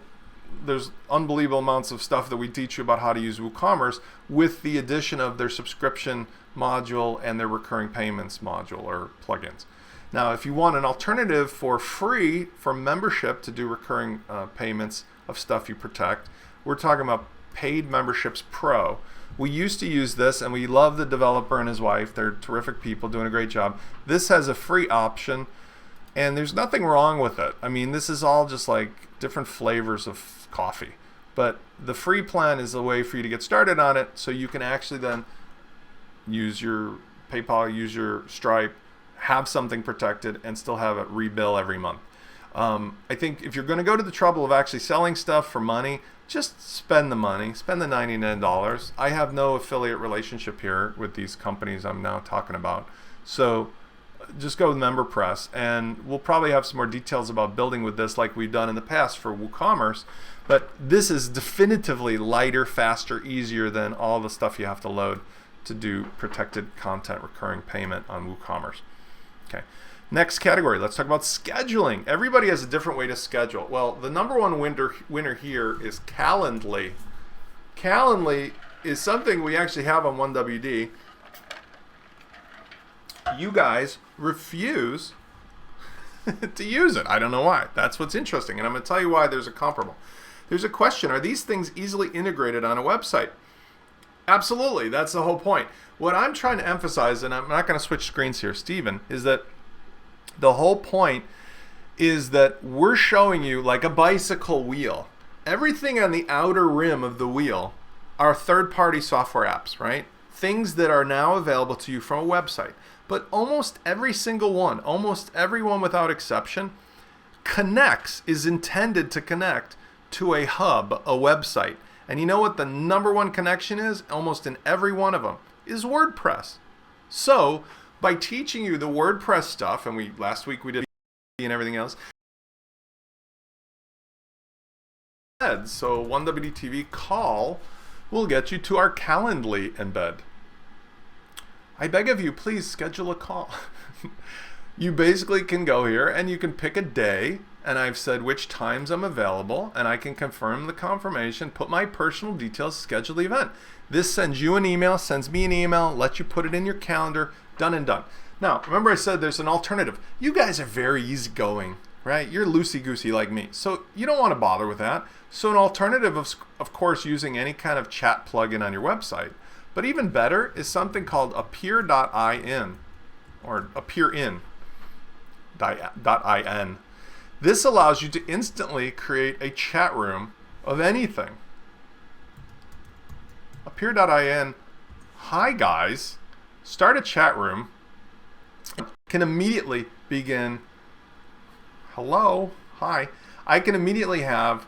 there's unbelievable amounts of stuff that we teach you about how to use WooCommerce with the addition of their subscription module and their recurring payments module or plugins. Now, if you want an alternative for free for membership to do recurring payments of stuff you protect, we're talking about Paid Memberships Pro. We used to use this, and we love the developer and his wife. They're terrific people doing a great job. This has a free option, and there's nothing wrong with it. I mean, this is all just like different flavors of coffee. But the free plan is a way for you to get started on it, so you can actually then use your PayPal, use your Stripe, have something protected, and still have it rebill every month. I think if you're going to go to the trouble of actually selling stuff for money, just spend the money, spend the $99. I have no affiliate relationship here with these companies I'm now talking about. So just go with MemberPress, and we'll probably have some more details about building with this like we've done in the past for WooCommerce. But this is definitively lighter, faster, easier than all the stuff you have to load to do protected content recurring payment on WooCommerce. Okay. Next category, let's talk about scheduling. Everybody has a different way to schedule. Well, the number one winner here is Calendly. Calendly is something we actually have on 1WD. You guys refuse to use it. I don't know why. That's what's interesting. And I'm going to tell you why there's a comparable. There's a question. Are these things easily integrated on a website? Absolutely. That's the whole point. What I'm trying to emphasize, and I'm not going to switch screens here, Stephen, is that the whole point is that we're showing you like a bicycle wheel. Everything on the outer rim of the wheel are third-party software apps, right? Things that are now available to you from a website. But almost every single one, almost everyone without exception, is intended to connect to a hub, a website. And you know what the number one connection is? Almost in every one of them is WordPress. So by teaching you the WordPress stuff, and last week we did and everything else, so 1WDTV call will get you to our Calendly embed. I beg of you, please schedule a call. You basically can go here and you can pick a day, and I've said which times I'm available, and I can confirm the confirmation, put my personal details, schedule the event. This sends you an email, sends me an email, lets you put it in your calendar, done and done. Now, remember I said there's an alternative. You guys are very easygoing, right? You're loosey-goosey like me, so you don't want to bother with that. So an alternative, of course, using any kind of chat plugin on your website, but even better is something called Appear.in or Appear.in. This allows you to instantly create a chat room of anything. Appear.in, hi guys, start a chat room, can immediately begin, hello, hi. I can immediately have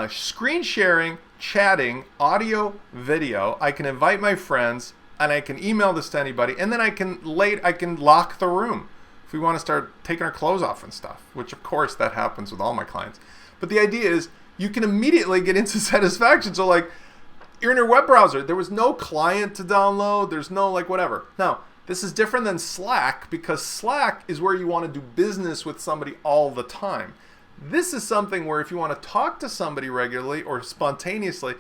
screen sharing, chatting, audio, video. I can invite my friends, and I can email this to anybody, and then I can lock the room if we want to start taking our clothes off and stuff, which of course that happens with all my clients. But the idea is you can immediately get into satisfaction. So like you're in your web browser, there was no client to download, there's no like whatever. Now, this is different than Slack because Slack is where you want to do business with somebody all the time. This is something where if you want to talk to somebody regularly or spontaneously,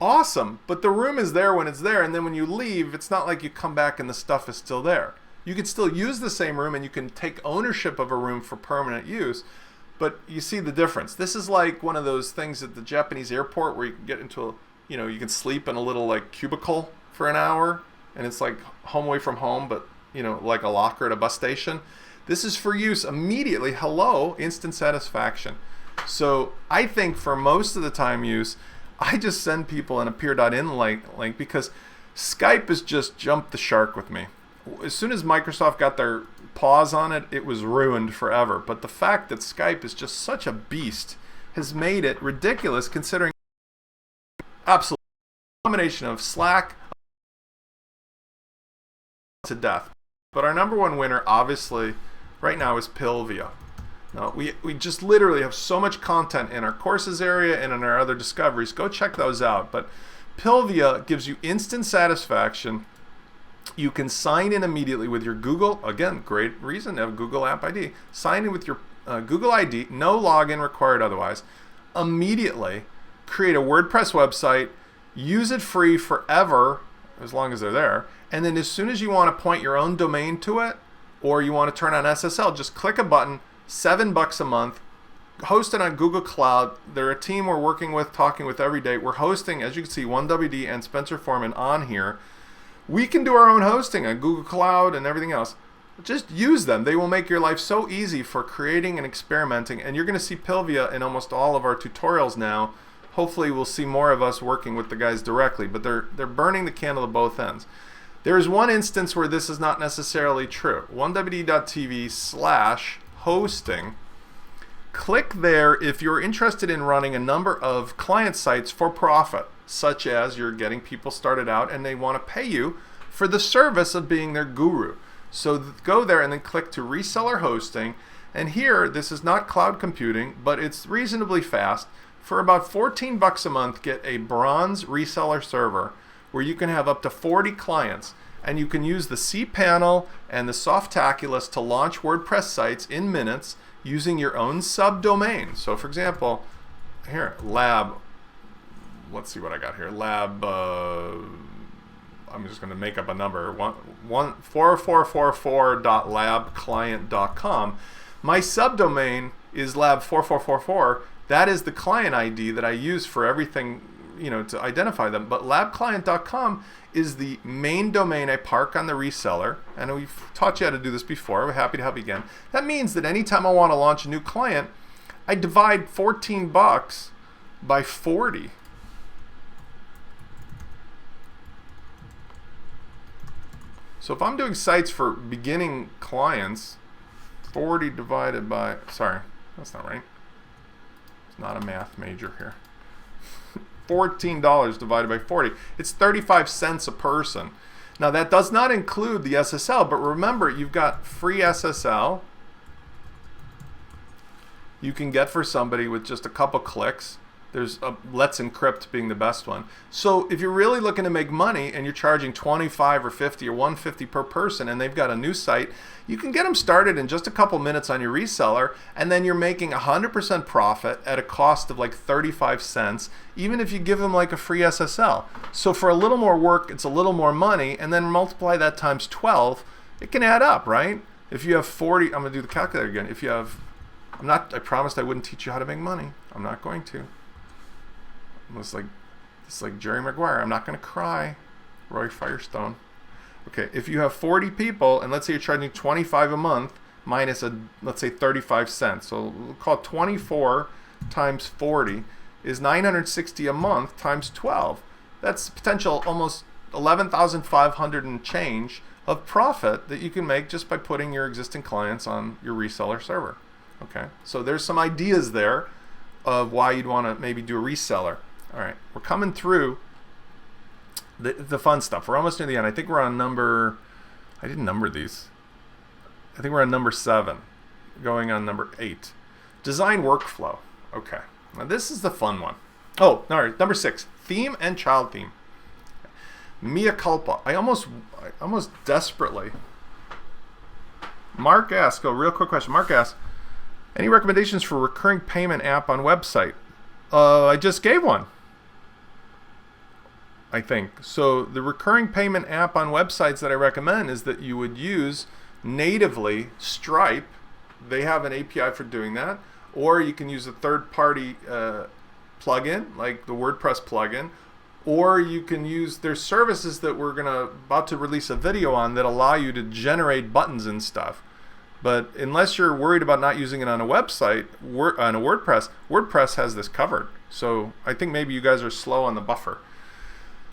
awesome, but the room is there when it's there, and then when you leave, it's not like you come back and the stuff is still there. You can still use the same room and you can take ownership of a room for permanent use, but you see the difference. This is like one of those things at the Japanese airport where you can get into you can sleep in a little like cubicle for an hour, and it's like home away from home, but like a locker at a bus station. This is for use immediately. Hello, instant satisfaction. So I think for most of the time use, I just send people an Appear.in link because Skype has just jumped the shark with me. As soon as Microsoft got their paws on it, it was ruined forever. But the fact that Skype is just such a beast has made it ridiculous considering absolute combination of Slack to death. But our number one winner, obviously, right now is Pilvia. Now, we just literally have so much content in our courses area and in our other discoveries. Go check those out. But Pilvia gives you instant satisfaction. You can sign in immediately with your Google. Again, great reason to have Google App ID. Sign in with your Google ID. No login required otherwise. Immediately create a WordPress website. Use it free forever, as long as they're there. And then as soon as you want to point your own domain to it, or you want to turn on SSL, just click a button, $7 a month, host it on Google Cloud. They're a team we're working with, talking with every day. We're hosting, as you can see, 1WD and Spencer Foreman on here. We can do our own hosting on Google Cloud and everything else. Just use them. They will make your life so easy for creating and experimenting. And you're going to see Pilvia in almost all of our tutorials now. Hopefully we'll see more of us working with the guys directly, but they're burning the candle at both ends. There is one instance where this is not necessarily true. 1WD.TV/hosting. Click there if you're interested in running a number of client sites for profit, such as you're getting people started out and they want to pay you for the service of being their guru. So go there and then click to reseller hosting. And here, this is not cloud computing, but it's reasonably fast. For about $14 a month, get a bronze reseller server where you can have up to 40 clients. and you can use the cPanel and the Softaculous to launch WordPress sites in minutes using your own subdomain. So for example, here, lab, let's see what I got here, lab, I'm just going to make up a number, 4444.labclient.com. My subdomain is lab4444. That is the client ID that I use for everything, you know, to identify them. But labclient.com is the main domain I park on the reseller, and we've taught you how to do this before. We're happy to help you again. That means that anytime I want to launch a new client, I divide $14 by 40. So if I'm doing sites for beginning clients, 40 divided by, sorry, that's not right. It's not a math major here. $14 divided by 40. It's 35 cents a person. Now that does not include the SSL, but remember, you've got free SSL you can get for somebody with just a couple clicks. There's Let's Encrypt being the best one. So if you're really looking to make money and you're charging 25 or 50 or 150 per person, and they've got a new site, you can get them started in just a couple minutes on your reseller, and then you're making 100% profit at a cost of like 35 cents, even if you give them like a free SSL. So for a little more work, it's a little more money, and then multiply that times 12, it can add up, right? If you have 40, I'm gonna do the calculator again. If you have, I promised I wouldn't teach you how to make money. I'm not going to. It's like Jerry Maguire. I'm not going to cry. Roy Firestone. Okay, if you have 40 people, and let's say you're charging 25 a month, minus let's say 35 cents. So we'll call it 24 times 40 is 960 a month times 12. That's potential almost 11,500 and change of profit that you can make just by putting your existing clients on your reseller server. Okay, so there's some ideas there of why you'd want to maybe do a reseller. All right, we're coming through the fun stuff. We're almost near the end. I think we're on number, I didn't number these. I think we're on number 7, going on number 8. Design workflow. Okay, now this is the fun one. Oh, all right, number 6, theme and child theme. Mea culpa. I almost desperately. Mark asks, real quick question. Mark asks, any recommendations for recurring payment app on website? I just gave one, I think. So the recurring payment app on websites that I recommend is that you would use natively Stripe. They have an API for doing that. Or you can use a third-party plugin, like the WordPress plugin. Or you can use, there's services that we're about to release a video on that allow you to generate buttons and stuff. But unless you're worried about not using it on a website, on a WordPress, WordPress has this covered. So I think maybe you guys are slow on the buffer.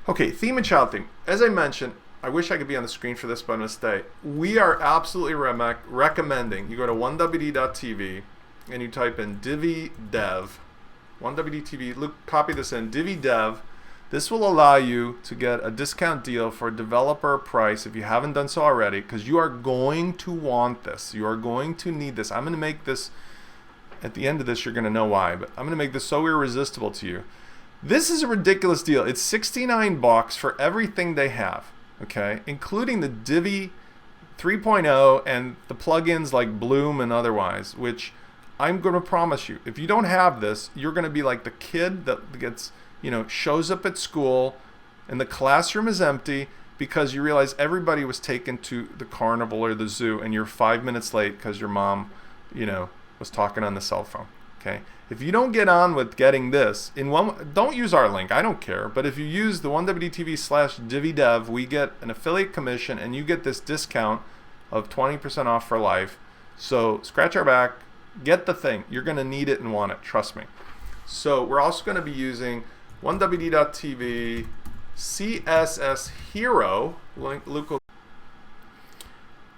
Okay, theme and child theme. As I mentioned, I wish I could be on the screen for this, but I'm going to stay. We are absolutely recommending you go to 1wd.tv and you type in Divi Dev. 1wd.tv, look, copy this in, Divi Dev. This will allow you to get a discount deal for a developer price if you haven't done so already, because you are going to want this. You are going to need this. I'm going to make this, at the end of this, you're going to know why, but I'm going to make this so irresistible to you. This is a ridiculous deal. It's $69 for everything they have, okay, including the Divi 3.0 and the plugins like Bloom and otherwise, which I'm going to promise you, if you don't have this, you're going to be like the kid that gets, shows up at school and the classroom is empty because you realize everybody was taken to the carnival or the zoo and you're 5 minutes late because your mom, was talking on the cell phone. Okay. If you don't get on with getting this, don't use our link. I don't care. But if you use the 1wd.tv/DiviDev, we get an affiliate commission and you get this discount of 20% off for life. So scratch our back, get the thing. You're going to need it and want it. Trust me. So we're also going to be using 1wd.tv CSS Hero link,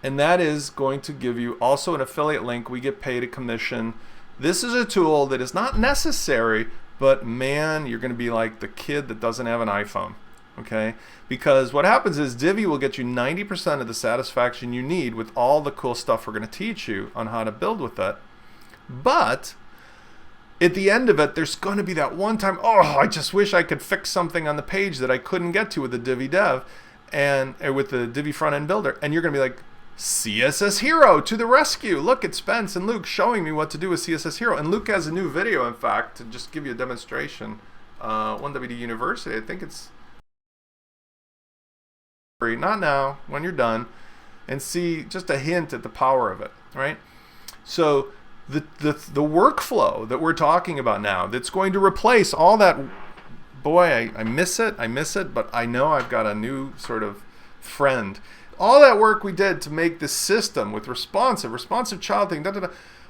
and that is going to give you also an affiliate link. We get paid a commission. This is a tool that is not necessary, but man, you're going to be like the kid that doesn't have an iPhone, okay? Because what happens is Divi will get you 90% of the satisfaction you need with all the cool stuff we're going to teach you on how to build with it. But at the end of it, there's going to be that one time, I just wish I could fix something on the page that I couldn't get to with the Divi Dev. and with the Divi front end builder, and you're going to be like, CSS Hero to the rescue. Look at Spence and Luke showing me what to do with CSS Hero. And Luke has a new video, in fact, to just give you a demonstration. 1WD University, I think it's free, not now, when you're done, and see just a hint at the power of it, right? So the workflow that we're talking about now, that's going to replace all that. Boy, I miss it, but I know I've got a new sort of friend. All that work we did to make this system with responsive child thing,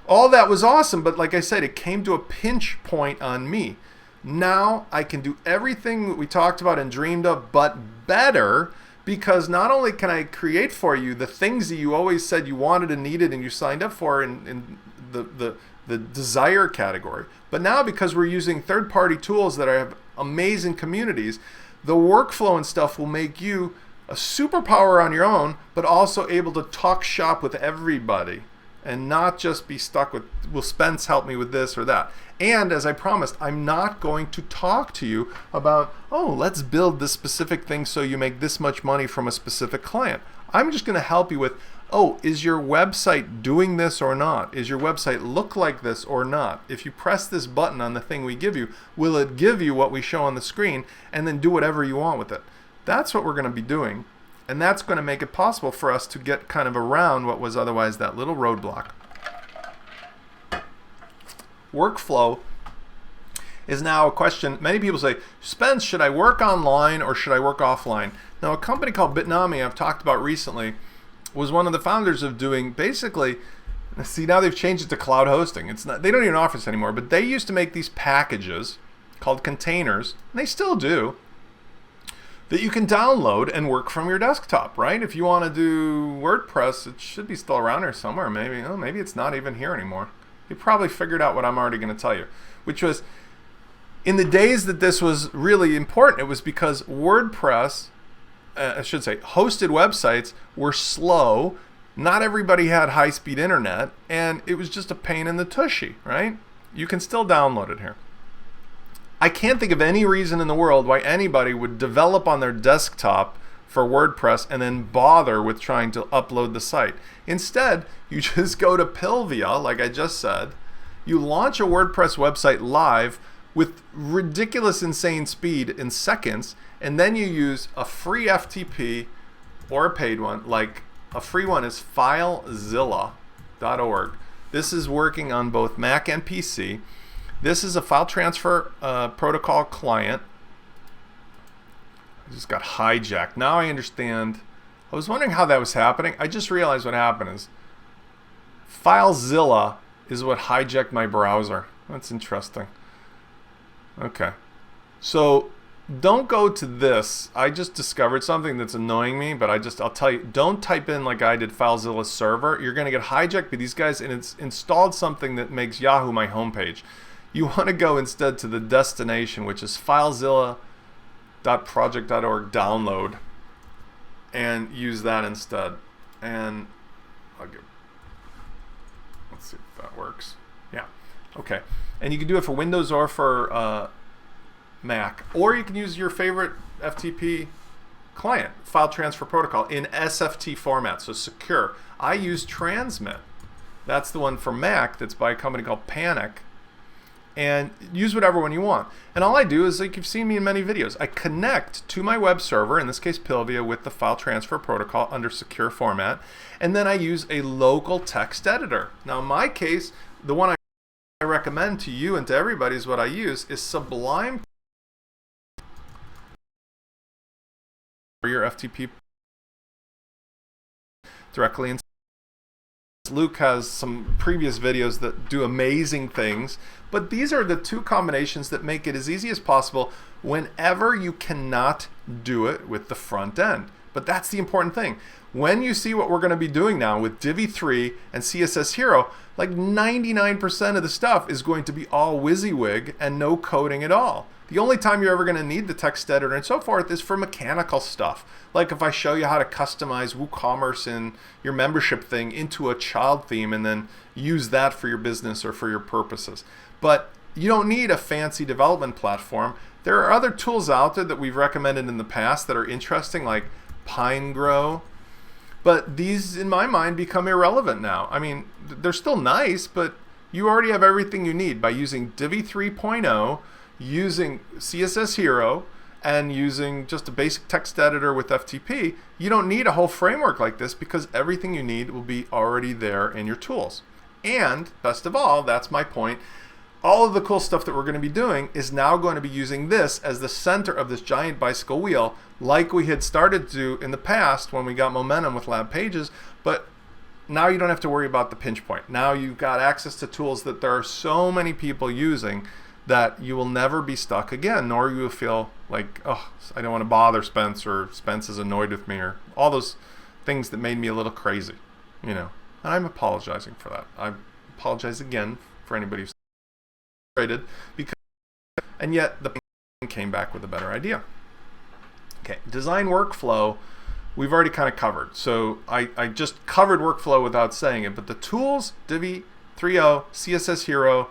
all that was awesome, but like I said, it came to a pinch point on me. Now I can do everything that we talked about and dreamed of, but better, because not only can I create for you the things that you always said you wanted and needed and you signed up for in the desire category, but now because we're using third-party tools that have amazing communities, the workflow and stuff will make you a superpower on your own, but also able to talk shop with everybody and not just be stuck with, will Spence help me with this or that? And as I promised, I'm not going to talk to you about, oh, let's build this specific thing so you make this much money from a specific client. I'm just going to help you with, oh, is your website doing this or not? Is your website look like this or not? If you press this button on the thing we give you, will it give you what we show on the screen, and then do whatever you want with it? That's what we're going to be doing, and that's going to make it possible for us to get kind of around what was otherwise that little roadblock. Workflow is now a question. Many people say, Spence, should I work online or should I work offline? Now, a company called Bitnami I've talked about recently was one of the founders of doing basically, see, now they've changed it to cloud hosting. It's not, they don't even offer this anymore, but they used to make these packages called containers, and they still do, that you can download and work from your desktop, right? If you want to do WordPress, it should be still around here somewhere. Maybe, oh, maybe it's not even here anymore. You probably figured out what I'm already going to tell you, which was in the days that this was really important, it was because WordPress, I should say, hosted websites were slow. Not everybody had high-speed internet, and it was just a pain in the tushy, right? You can still download it here. I can't think of any reason in the world why anybody would develop on their desktop for WordPress and then bother with trying to upload the site. Instead, you just go to Pilvia, like I just said, you launch a WordPress website live with ridiculous, insane speed in seconds, and then you use a free FTP or a paid one. Like a free one is FileZilla.org. This is working on both Mac and PC. This is a file transfer protocol client. I just got hijacked. Now I understand. I was wondering how that was happening. I just realized what happened is FileZilla is what hijacked my browser. That's interesting. Okay. So don't go to this. I just discovered something that's annoying me, but I'll tell you, don't type in like I did FileZilla server. You're going to get hijacked by these guys, and it's installed something that makes Yahoo my homepage. You want to go instead to the destination, which is filezilla.project.org download, and use that instead. And let's see if that works. Yeah. Okay. And you can do it for Windows or for Mac, or you can use your favorite FTP client, file transfer protocol, in SFT format, so secure. I use Transmit. That's the one for Mac that's by a company called Panic. And use whatever one you want. And all I do is, like you've seen me in many videos, I connect to my web server, in this case Pilvia, with the file transfer protocol under secure format, and then I use a local text editor. Now in my case, the one I recommend to you and to everybody is what I use is Sublime for your FTP directly in. Luke has some previous videos that do amazing things, but these are the two combinations that make it as easy as possible whenever you cannot do it with the front end. But that's the important thing. When you see what we're going to be doing now with Divi 3 and CSS Hero, like 99% of the stuff is going to be all WYSIWYG and no coding at all. The only time you're ever going to need the text editor and so forth is for mechanical stuff. Like if I show you how to customize WooCommerce in your membership thing into a child theme and then use that for your business or for your purposes. But you don't need a fancy development platform. There are other tools out there that we've recommended in the past that are interesting, like Pinegrow. But these, in my mind, become irrelevant now. I mean, they're still nice, but you already have everything you need by using Divi 3.0, using CSS Hero, and using just a basic text editor with FTP. You don't need a whole framework like this because everything you need will be already there in your tools. And best of all, that's my point, all of the cool stuff that we're going to be doing is now going to be using this as the center of this giant bicycle wheel, like we had started to do in the past when we got momentum with Lab Pages. But now you don't have to worry about the pinch point. Now you've got access to tools that there are so many people using that you will never be stuck again, nor you will feel like, oh, I don't want to bother Spence, or Spence is annoyed with me, or all those things that made me a little crazy, you know. And I'm apologizing for that. I apologize again for anybody who's frustrated, because, and yet the came back with a better idea. Okay, design workflow, we've already kind of covered. So I just covered workflow without saying it, but the tools, Divi 3.0, CSS Hero,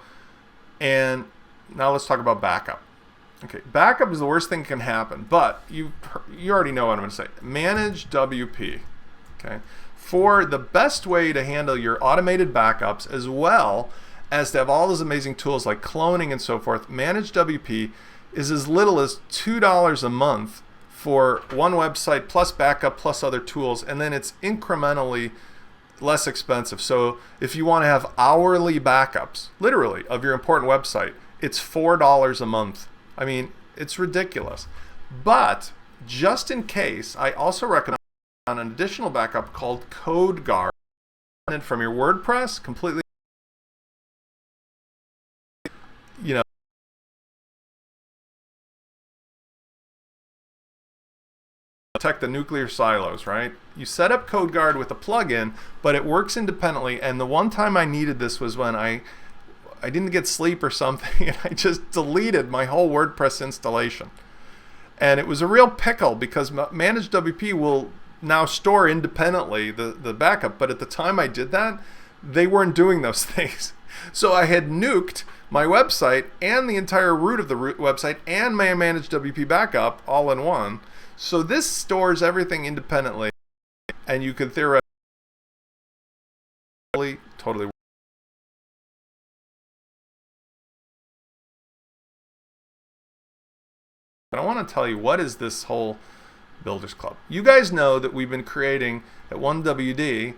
and now let's talk about backup. Okay, backup is the worst thing that can happen, but you already know what I'm going to say. Manage WP, okay? For the best way to handle your automated backups, as well as to have all those amazing tools like cloning and so forth, Manage WP is as little as $2 a month for one website plus backup plus other tools, and then it's incrementally less expensive. So if you want to have hourly backups, literally, of your important website, it's $4 a month. I mean, it's ridiculous. But just in case, I also recommend an additional backup called CodeGuard. And from your WordPress, completely, you know, protect the nuclear silos, right? You set up CodeGuard with a plugin, but it works independently. And the one time I needed this was when I didn't get sleep or something, and I just deleted my whole WordPress installation. And it was a real pickle because Manage WP will now store independently the backup, but at the time I did that, they weren't doing those things. So I had nuked my website and the entire root of the website and my Manage WP backup all in one. So this stores everything independently, and you could theoretically totally. But I want to tell you, what is this whole Builders Club? You guys know that we've been creating at 1WD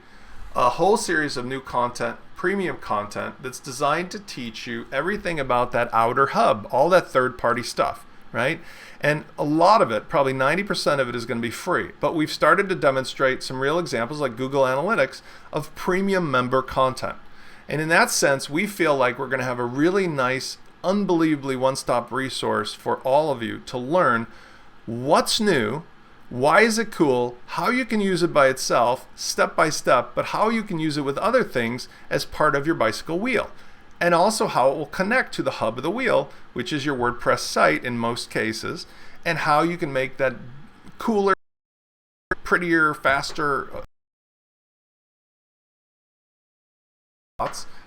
a whole series of new content, premium content, that's designed to teach you everything about that outer hub, all that third-party stuff, right? And a lot of it, probably 90% of it, is going to be free. But we've started to demonstrate some real examples, like Google Analytics, of premium member content. And in that sense, we feel like we're going to have a really nice, unbelievably one-stop resource for all of you to learn what's new, why is it cool, how you can use it by itself, step by step, but how you can use it with other things as part of your bicycle wheel. And also how it will connect to the hub of the wheel, which is your WordPress site in most cases, and how you can make that cooler, prettier, faster.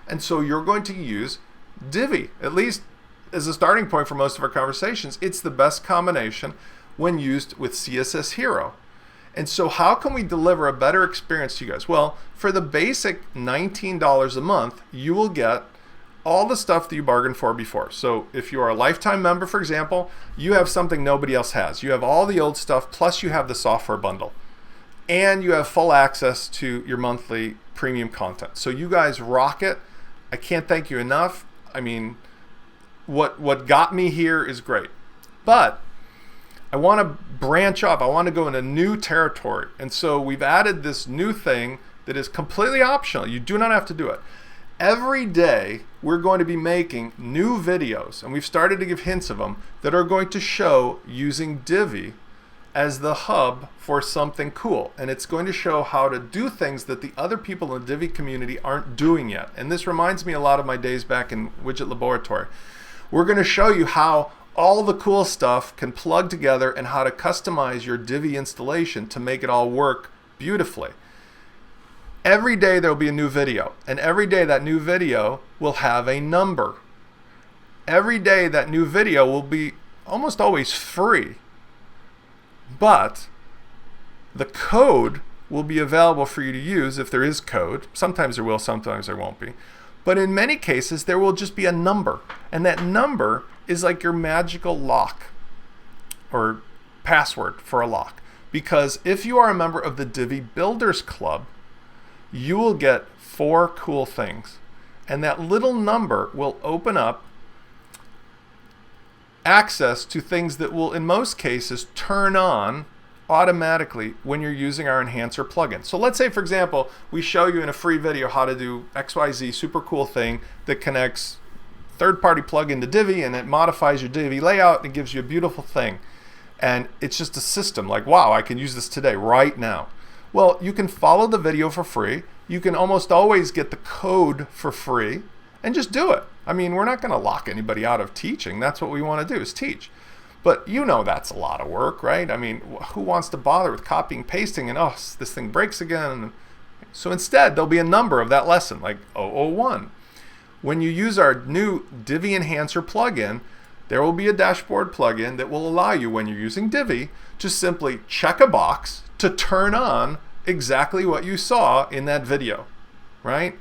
And so you're going to use Divi, at least as a starting point for most of our conversations. It's the best combination when used with CSS Hero. And so how can we deliver a better experience to you guys? Well, for the basic $19 a month, you will get all the stuff that you bargained for before. So if you are a lifetime member, for example, you have something nobody else has. You have all the old stuff, plus you have the software bundle. And you have full access to your monthly premium content. So you guys rock it. I can't thank you enough. I mean, what got me here is great. But I want to branch off. I want to go into new territory. And so we've added this new thing that is completely optional. You do not have to do it. Every day, we're going to be making new videos, and we've started to give hints of them, that are going to show using Divi as the hub for something cool. And it's going to show how to do things that the other people in the Divi community aren't doing yet. And this reminds me a lot of my days back in Widget Laboratory. We're going to show you how all the cool stuff can plug together and how to customize your Divi installation to make it all work beautifully. Every day there will be a new video, and every day that new video will have a number. Every day that new video will be almost always free. But The code will be available for you to use if there is code. Sometimes there will, sometimes there won't be. But in many cases, there will just be a number. And that number is like your magical lock or password for a lock. Because if you are a member of the Divi Builders Club, you will get 4 cool things. And that little number will open up access to things that will, in most cases, turn on automatically when you're using our enhancer plugin. So let's say, for example, we show you in a free video how to do XYZ super cool thing that connects third-party plugin to Divi, and it modifies your Divi layout and gives you a beautiful thing. And it's just a system like, wow, I can use this today, right now. Well, you can follow the video for free. You can almost always get the code for free and just do it. I mean, we're not going to lock anybody out of teaching. That's what we want to do, is teach. But you know that's a lot of work, right? I mean, who wants to bother with copying, pasting, and oh, this thing breaks again? So instead, there'll be a number of that lesson, like 001. When you use our new Divi Enhancer plugin, there will be a dashboard plugin that will allow you, when you're using Divi, just simply check a box to turn on exactly what you saw in that video, right?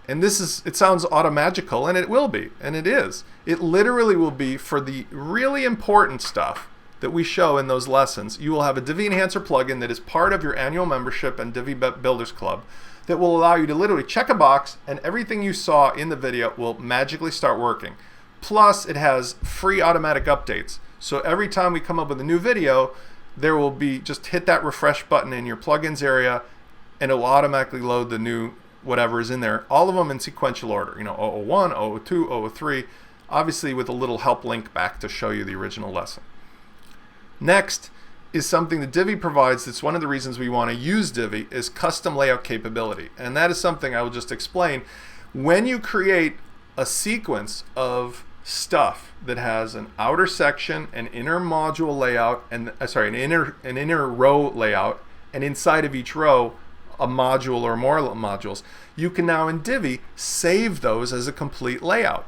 And this is, it sounds automagical, and it will be, and it is. It literally will be for the really important stuff that we show in those lessons. You will have a Divi Enhancer plugin that is part of your annual membership and Divi Builders Club that will allow you to literally check a box, and everything you saw in the video will magically start working. Plus, it has free automatic updates. So every time we come up with a new video, there will be, just hit that refresh button in your plugins area, and it will automatically load the new whatever is in there, all of them in sequential order, you know, 001, 002, 003, obviously with a little help link back to show you the original lesson. Next is something that Divi provides. That's one of the reasons we want to use Divi, is custom layout capability. And that is something I will just explain. When you create a sequence of stuff that has an outer section, an inner module layout, and an inner row layout, and inside of each row a module or more modules, you can now in Divi save those as a complete layout.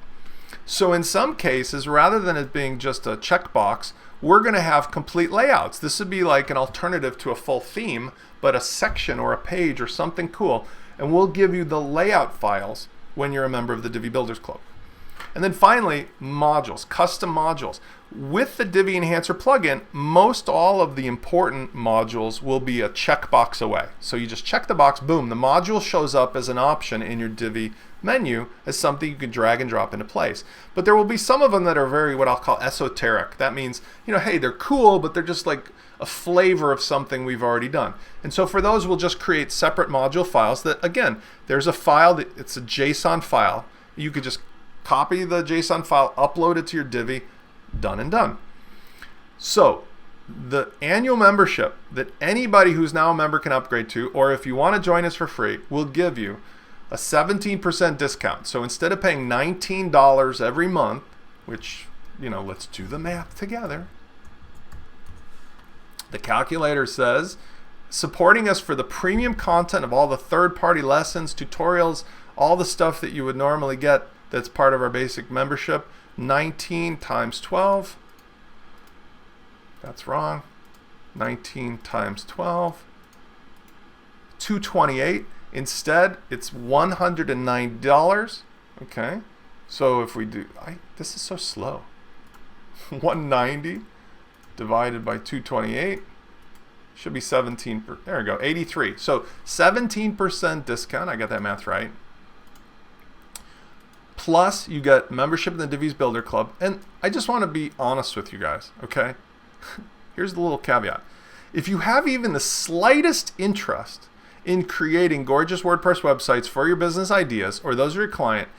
So in some cases, rather than it being just a checkbox, we're going to have complete layouts. This would be like an alternative to a full theme, but a section or a page or something cool. And we'll give you the layout files when you're a member of the Divi Builders Club. And then finally, modules, custom modules. With the Divi Enhancer plugin, most all of the important modules will be a checkbox away. So you just check the box, boom, the module shows up as an option in your Divi menu as something you can drag and drop into place. But there will be some of them that are very, what I'll call esoteric. That means, you know, hey, they're cool, but they're just like a flavor of something we've already done. And so for those, we'll just create separate module files that, again, there's a file, that it's a JSON file. You could just copy the JSON file, upload it to your Divi, done and done. So the annual membership that anybody who's now a member can upgrade to, or if you want to join us for free, will give you a 17% discount. So instead of paying $19 every month, which, you know, let's do the math together. The calculator says supporting us for the premium content of all the third-party lessons, tutorials, all the stuff that you would normally get that's part of our basic membership, 19 times 12, that's wrong, 19 times 12, 228. Instead, it's $109. Okay, so if we do, this is so slow. 190 divided by 228 should be 17. There we go, 83. So 17% discount. I got that math right. Plus, you get membership in the Divi's Builder Club. And I just want to be honest with you guys, okay? Here's the little caveat. If you have even the slightest interest in creating gorgeous WordPress websites for your business ideas or those of your client,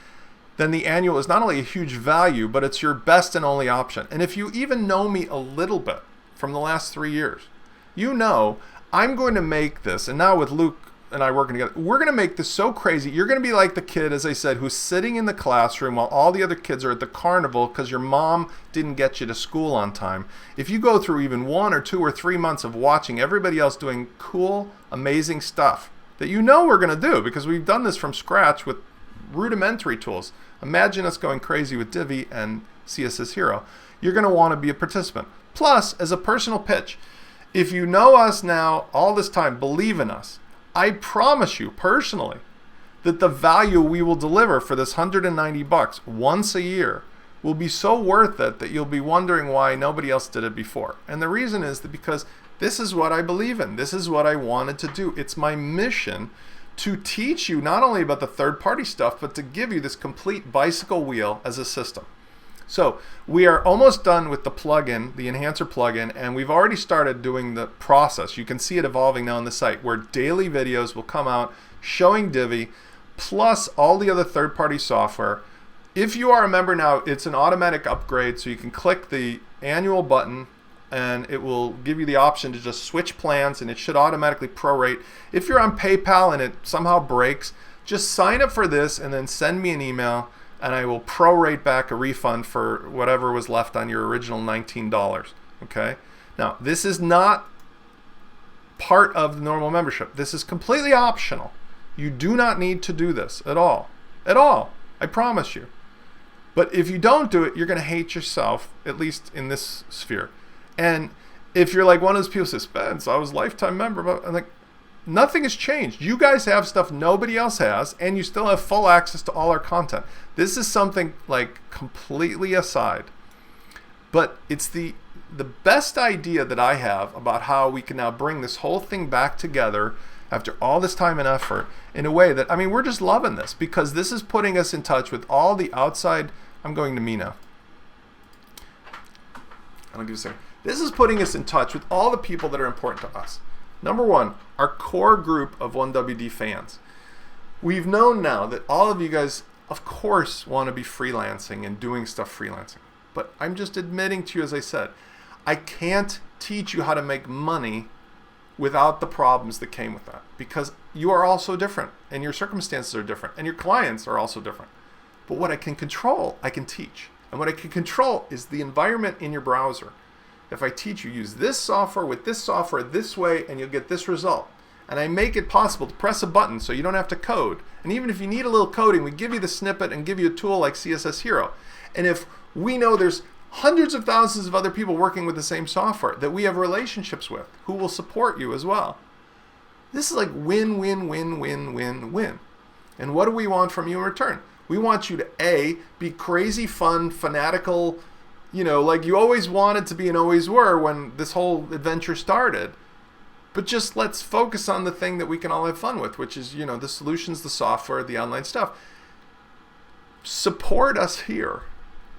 then the annual is not only a huge value, but it's your best and only option. And if you even know me a little bit from the last 3 years, you know I'm going to make this, and now with Luke and I working together, we're going to make this so crazy. You're going to be like the kid, as I said, who's sitting in the classroom while all the other kids are at the carnival because your mom didn't get you to school on time. If you go through even 1 or 2 or 3 months of watching everybody else doing cool, amazing stuff that you know we're going to do because we've done this from scratch with rudimentary tools. Imagine us going crazy with Divi and CSS Hero. You're going to want to be a participant. Plus, as a personal pitch, If you know us now all this time, believe in us. I promise you personally that the value we will deliver for this $190 once a year will be so worth it that you'll be wondering why nobody else did it before. And the reason is that because this is what I believe in. This is what I wanted to do. It's my mission to teach you not only about the third-party stuff, but to give you this complete bicycle wheel as a system. So we are almost done with the plugin, the Enhancer plugin, and we've already started doing the process. You can see it evolving now on the site where daily videos will come out showing Divi, plus all the other third-party software. If you are a member now, it's an automatic upgrade, so you can click the annual button and it will give you the option to just switch plans, and it should automatically prorate. If you're on PayPal and it somehow breaks, just sign up for this and then send me an email, and I will prorate back a refund for whatever was left on your original $19. Okay? Now, this is not part of the normal membership. This is completely optional. You do not need to do this at all. At all. I promise you. But if you don't do it, you're going to hate yourself, at least in this sphere. And if you're like one of those people who says, Spence, I was a lifetime member, but I'm like, nothing has changed. You guys have stuff nobody else has, and you still have full access to all our content. This is something like completely aside. But it's the best idea that I have about how we can now bring this whole thing back together after all this time and effort in a way that, I mean, we're just loving this because this is putting us in touch with all the outside. I'm going to me now. I'll give you a second. This is putting us in touch with all the people that are important to us. Number one, our core group of 1WD fans. We've known now that all of you guys, of course, want to be freelancing and doing stuff freelancing. But I'm just admitting to you, as I said, I can't teach you how to make money without the problems that came with that, because you are all so different and your circumstances are different and your clients are also different. But what I can control, I can teach. And what I can control is the environment in your browser. If I teach you use this software with this software this way and you'll get this result. And I make it possible to press a button so you don't have to code. And even if you need a little coding, we give you the snippet and give you a tool like CSS Hero. And if we know there's hundreds of thousands of other people working with the same software that we have relationships with who will support you as well. This is like win, win, win, win, win, win. And what do we want from you in return? We want you to A, be crazy, fun, fanatical, you know, like you always wanted to be and always were when this whole adventure started. But just let's focus on the thing that we can all have fun with, which is, you know, the solutions, the software, the online stuff. Support us here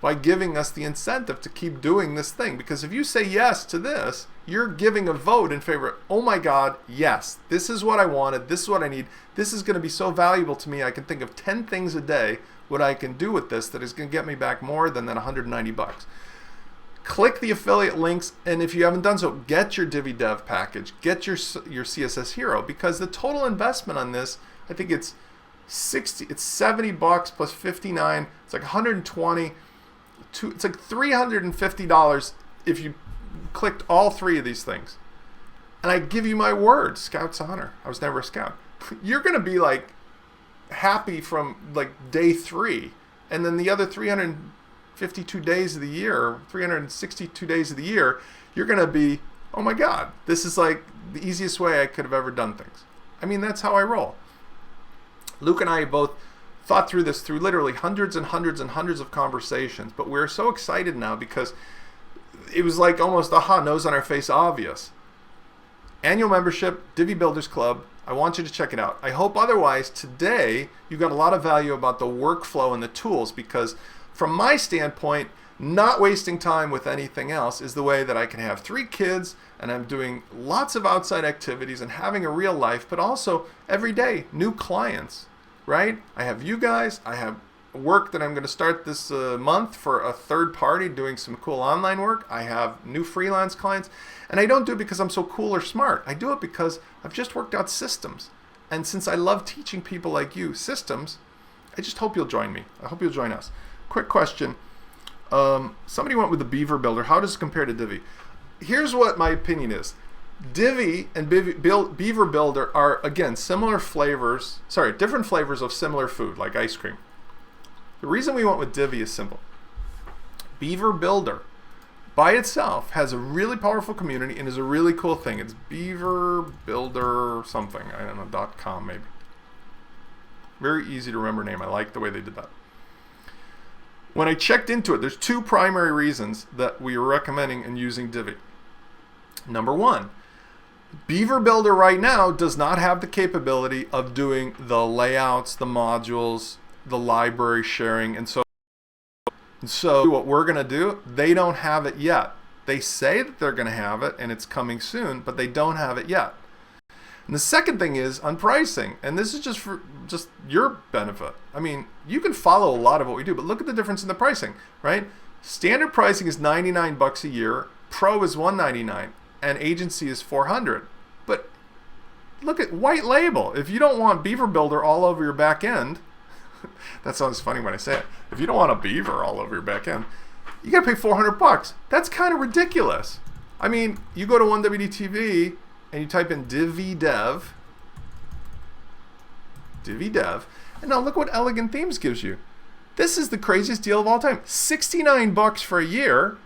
by giving us the incentive to keep doing this thing. Because if you say yes to this, you're giving a vote in favor of, oh my God, yes, this is what I wanted, this is what I need, this is going to be so valuable to me, I can think of 10 things a day what I can do with this that is going to get me back more than that $190. Click the affiliate links, and if you haven't done so, get your Divi Dev package, get your CSS Hero, because the total investment on this, I think it's $70 plus 59, it's like 120. It's like $350 if you clicked all three of these things. And I give you my word, Scout's honor. I was never a scout. You're going to be like happy from like day 3. And then the other 352 days of the year, 362 days of the year, you're going to be, oh my God, this is like the easiest way I could have ever done things. I mean, that's how I roll. Luke and I both thought through this through literally hundreds and hundreds and hundreds of conversations, but we're so excited now because it was like almost aha, nose on our face obvious. Annual membership, Divi Builders Club. I want you to check it out. I hope otherwise today you got a lot of value about the workflow and the tools, because from my standpoint, not wasting time with anything else is the way that I can have 3 kids and I'm doing lots of outside activities and having a real life, but also every day new clients. Right? I have you guys, I have work that I'm going to start this month for a third party doing some cool online work. I have new freelance clients, and I don't do it because I'm so cool or smart. I do it because I've just worked out systems. And since I love teaching people like you systems, I just hope you'll join me. I hope you'll join us. Quick question. Somebody went with the Beaver Builder. How does it compare to Divi? Here's what my opinion is. Divi and Beaver Builder are, again, similar flavors, different flavors of similar food, like ice cream. The reason we went with Divi is simple. Beaver Builder by itself has a really powerful community and is a really cool thing. It's Beaver Builder something. I don't know, .com maybe. Very easy to remember name. I like the way they did that. When I checked into it, there's two primary reasons that we are recommending and using Divi. Number one, Beaver Builder right now does not have the capability of doing the layouts, the modules, the library sharing, and so what we're going to do, they don't have it yet. They say that they're going to have it and it's coming soon, but they don't have it yet. And the second thing is on pricing, and this is just for your benefit. I mean, you can follow a lot of what we do, but look at the difference in the pricing, right? Standard pricing is $99 a year, Pro is $199, and Agency is $400. But look at white label. If you don't want Beaver Builder all over your back end, that sounds funny when I say it. If you don't want a beaver all over your back end, you gotta pay $400. That's kind of ridiculous. I mean, you go to 1WDTV and you type in Divi Dev, and now look what Elegant Themes gives you. This is the craziest deal of all time. $69 for a year.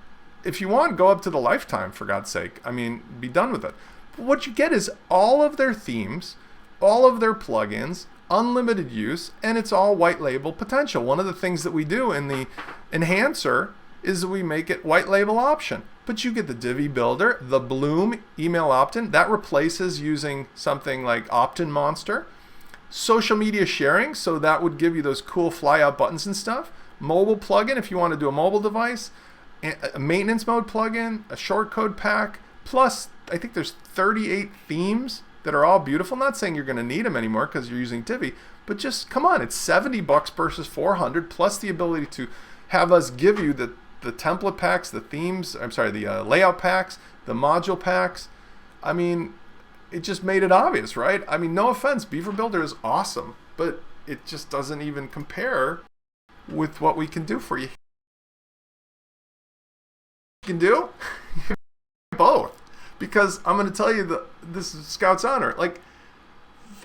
If you want, go up to the lifetime, for God's sake. I mean, be done with it. But what you get is all of their themes, all of their plugins, unlimited use, and it's all white label potential. One of the things that we do in the enhancer is that we make it white label option. But you get the Divi Builder, the Bloom email opt-in. That replaces using something like Opt-in Monster. Social media sharing, so that would give you those cool fly-out buttons and stuff. Mobile plugin if you want to do a mobile device. A maintenance mode plugin, a shortcode pack. Plus, I think there's 38 themes that are all beautiful. I'm not saying you're going to need them anymore because you're using Divi, but just come on, it's $70 versus $400, plus the ability to have us give you the template packs, the themes, the layout packs, the module packs. I mean, it just made it obvious, right? I mean, no offense, Beaver Builder is awesome, but it just doesn't even compare with what we can do for you. You can do both. Because I'm going to tell you that this is Scout's honor. Like,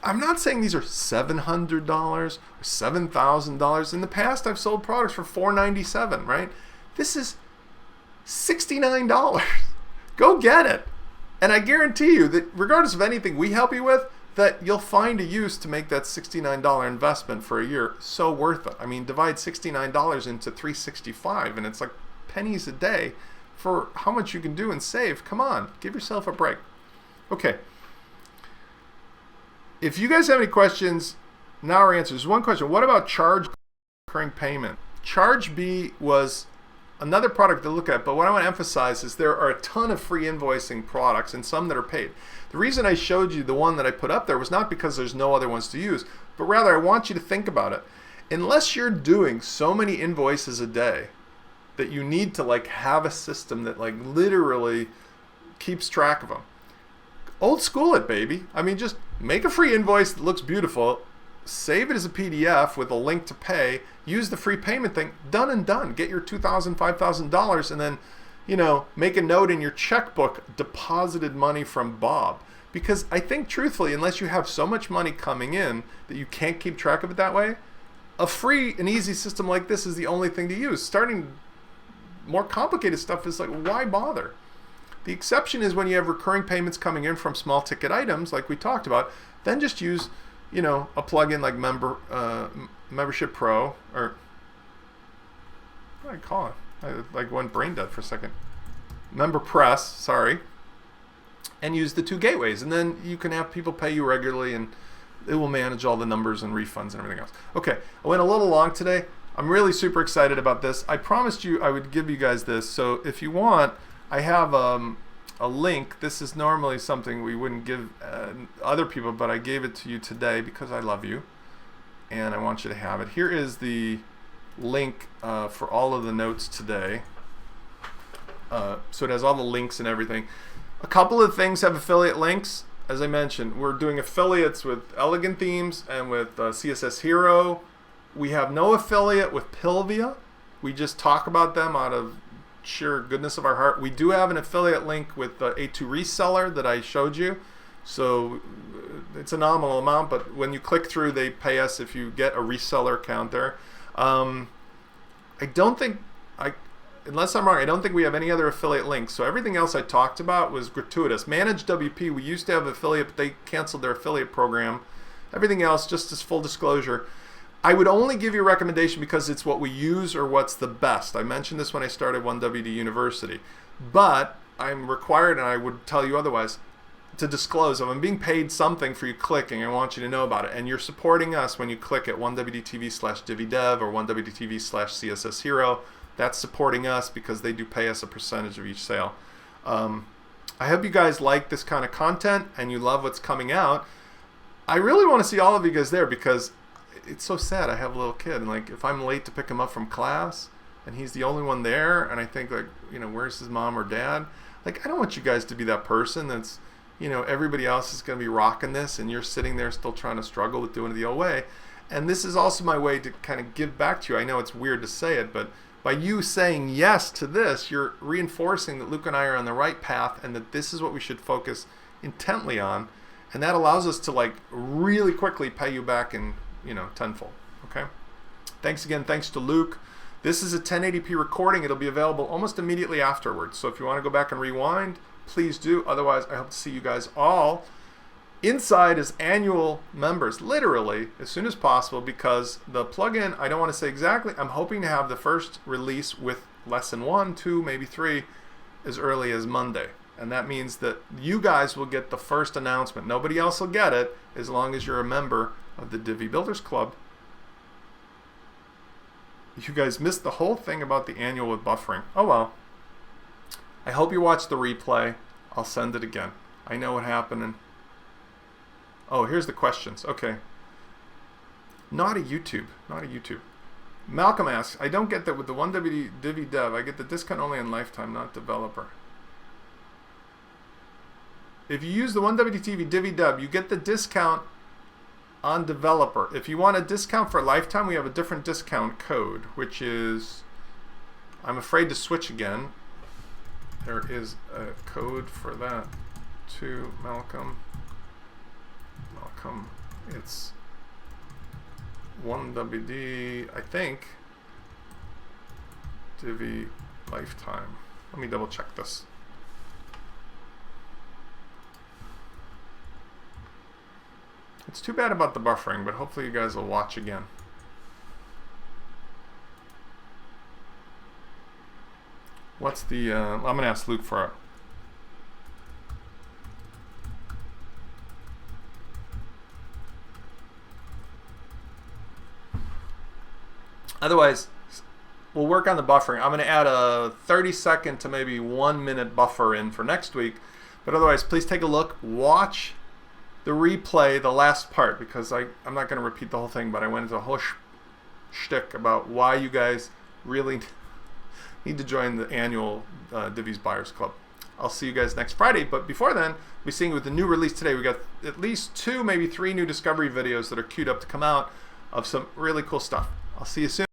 I'm not saying these are $700 or $7,000. In the past, I've sold products for $497, right? This is $69. Go get it. And I guarantee you that regardless of anything we help you with, that you'll find a use to make that $69 investment for a year so worth it. I mean, divide $69 into $365, and it's like pennies a day for how much you can do and save. Come on, give yourself a break. Okay. If you guys have any questions, now our answers. One question, what about Charge recurring payment? ChargeBee was another product to look at, but what I want to emphasize is there are a ton of free invoicing products and some that are paid. The reason I showed you the one that I put up there was not because there's no other ones to use, but rather I want you to think about it. Unless you're doing so many invoices a day that you need to like have a system that like literally keeps track of them. Old school it, baby. I mean, just make a free invoice that looks beautiful, save it as a PDF with a link to pay, use the free payment thing, done and done. Get your $2,000, $5,000, and then, you know, make a note in your checkbook, deposited money from Bob. Because I think truthfully, unless you have so much money coming in that you can't keep track of it that way, a free and easy system like this is the only thing to use. Starting more complicated stuff is like, why bother? The exception is when you have recurring payments coming in from small ticket items like we talked about, then just use, you know, a plugin like Membership Pro, or what do I call it? I like went brain dead for a second. MemberPress, sorry. And use the two gateways, and then you can have people pay you regularly and it will manage all the numbers and refunds and everything else. Okay, I went a little long today. I'm really super excited about this. I promised you I would give you guys this, so if you want, I have a link. This is normally something we wouldn't give other people, but I gave it to you today because I love you and I want you to have it. Here is the link for all of the notes today. So it has all the links and everything. A couple of things have affiliate links. As I mentioned, we're doing affiliates with Elegant Themes and with CSS Hero. We have no affiliate with Pilvia. We just talk about them out of sheer goodness of our heart. We do have an affiliate link with the A2 Reseller that I showed you. So it's a nominal amount, but when you click through, they pay us if you get a reseller account there. I don't think unless I'm wrong, I don't think we have any other affiliate links. So everything else I talked about was gratuitous. Managed WP, we used to have affiliate, but they canceled their affiliate program. Everything else, just as full disclosure, I would only give you a recommendation because it's what we use or what's the best. I mentioned this when I started 1WD University. But I'm required, and I would tell you otherwise, to disclose if I'm being paid something for you clicking, I want you to know about it. And you're supporting us when you click at 1WDTV/DiviDev or 1WDTV/CSS Hero. That's supporting us because they do pay us a percentage of each sale. I hope you guys like this kind of content and you love what's coming out. I really want to see all of you guys there because it's so sad. I have a little kid, and like if I'm late to pick him up from class and he's the only one there, and I think like, where's his mom or dad? Like, I don't want you guys to be that person that's, everybody else is going to be rocking this and you're sitting there still trying to struggle with doing it the old way. And this is also my way to kind of give back to you. I know it's weird to say it, but by you saying yes to this, you're reinforcing that Luke and I are on the right path and that this is what we should focus intently on. And that allows us to like really quickly pay you back in, tenfold. Okay? Thanks again. Thanks to Luke. This is a 1080p recording. It'll be available almost immediately afterwards. So if you want to go back and rewind, please do. Otherwise, I hope to see you guys all inside as annual members, literally, as soon as possible, because the plugin, I don't want to say exactly, I'm hoping to have the first release with lesson 1, 2, maybe 3 as early as Monday. And that means that you guys will get the first announcement. Nobody else will get it as long as you're a member of the Divi Builders Club. You guys missed the whole thing about the annual with buffering. Oh well. I hope you watched the replay. I'll send it again. I know what happened. And oh, here's the questions. Okay. Not a YouTube. Malcolm asks, I don't get that with the 1WD Divi Dev. I get the discount only on lifetime, not developer. If you use the 1WD Divi Dev, you get the discount on developer. If you want a discount for lifetime, we have a different discount code, which is, I'm afraid to switch again. There is a code for that to Malcolm. It's 1WD, I think, Divi lifetime. Let me double check this. It's too bad about the buffering, but hopefully you guys will watch again. What's the, I'm going to ask Luke for it. Otherwise, we'll work on the buffering. I'm going to add a 30-second to maybe 1-minute buffer in for next week. But otherwise, please take a look. Watch the replay, the last part, because I'm not going to repeat the whole thing, but I went into a whole shtick about why you guys really need to join the annual Divi's Buyers Club. I'll see you guys next Friday, but before then, we'll be seeing with the new release today. We got at least 2, maybe 3 new discovery videos that are queued up to come out of some really cool stuff. I'll see you soon.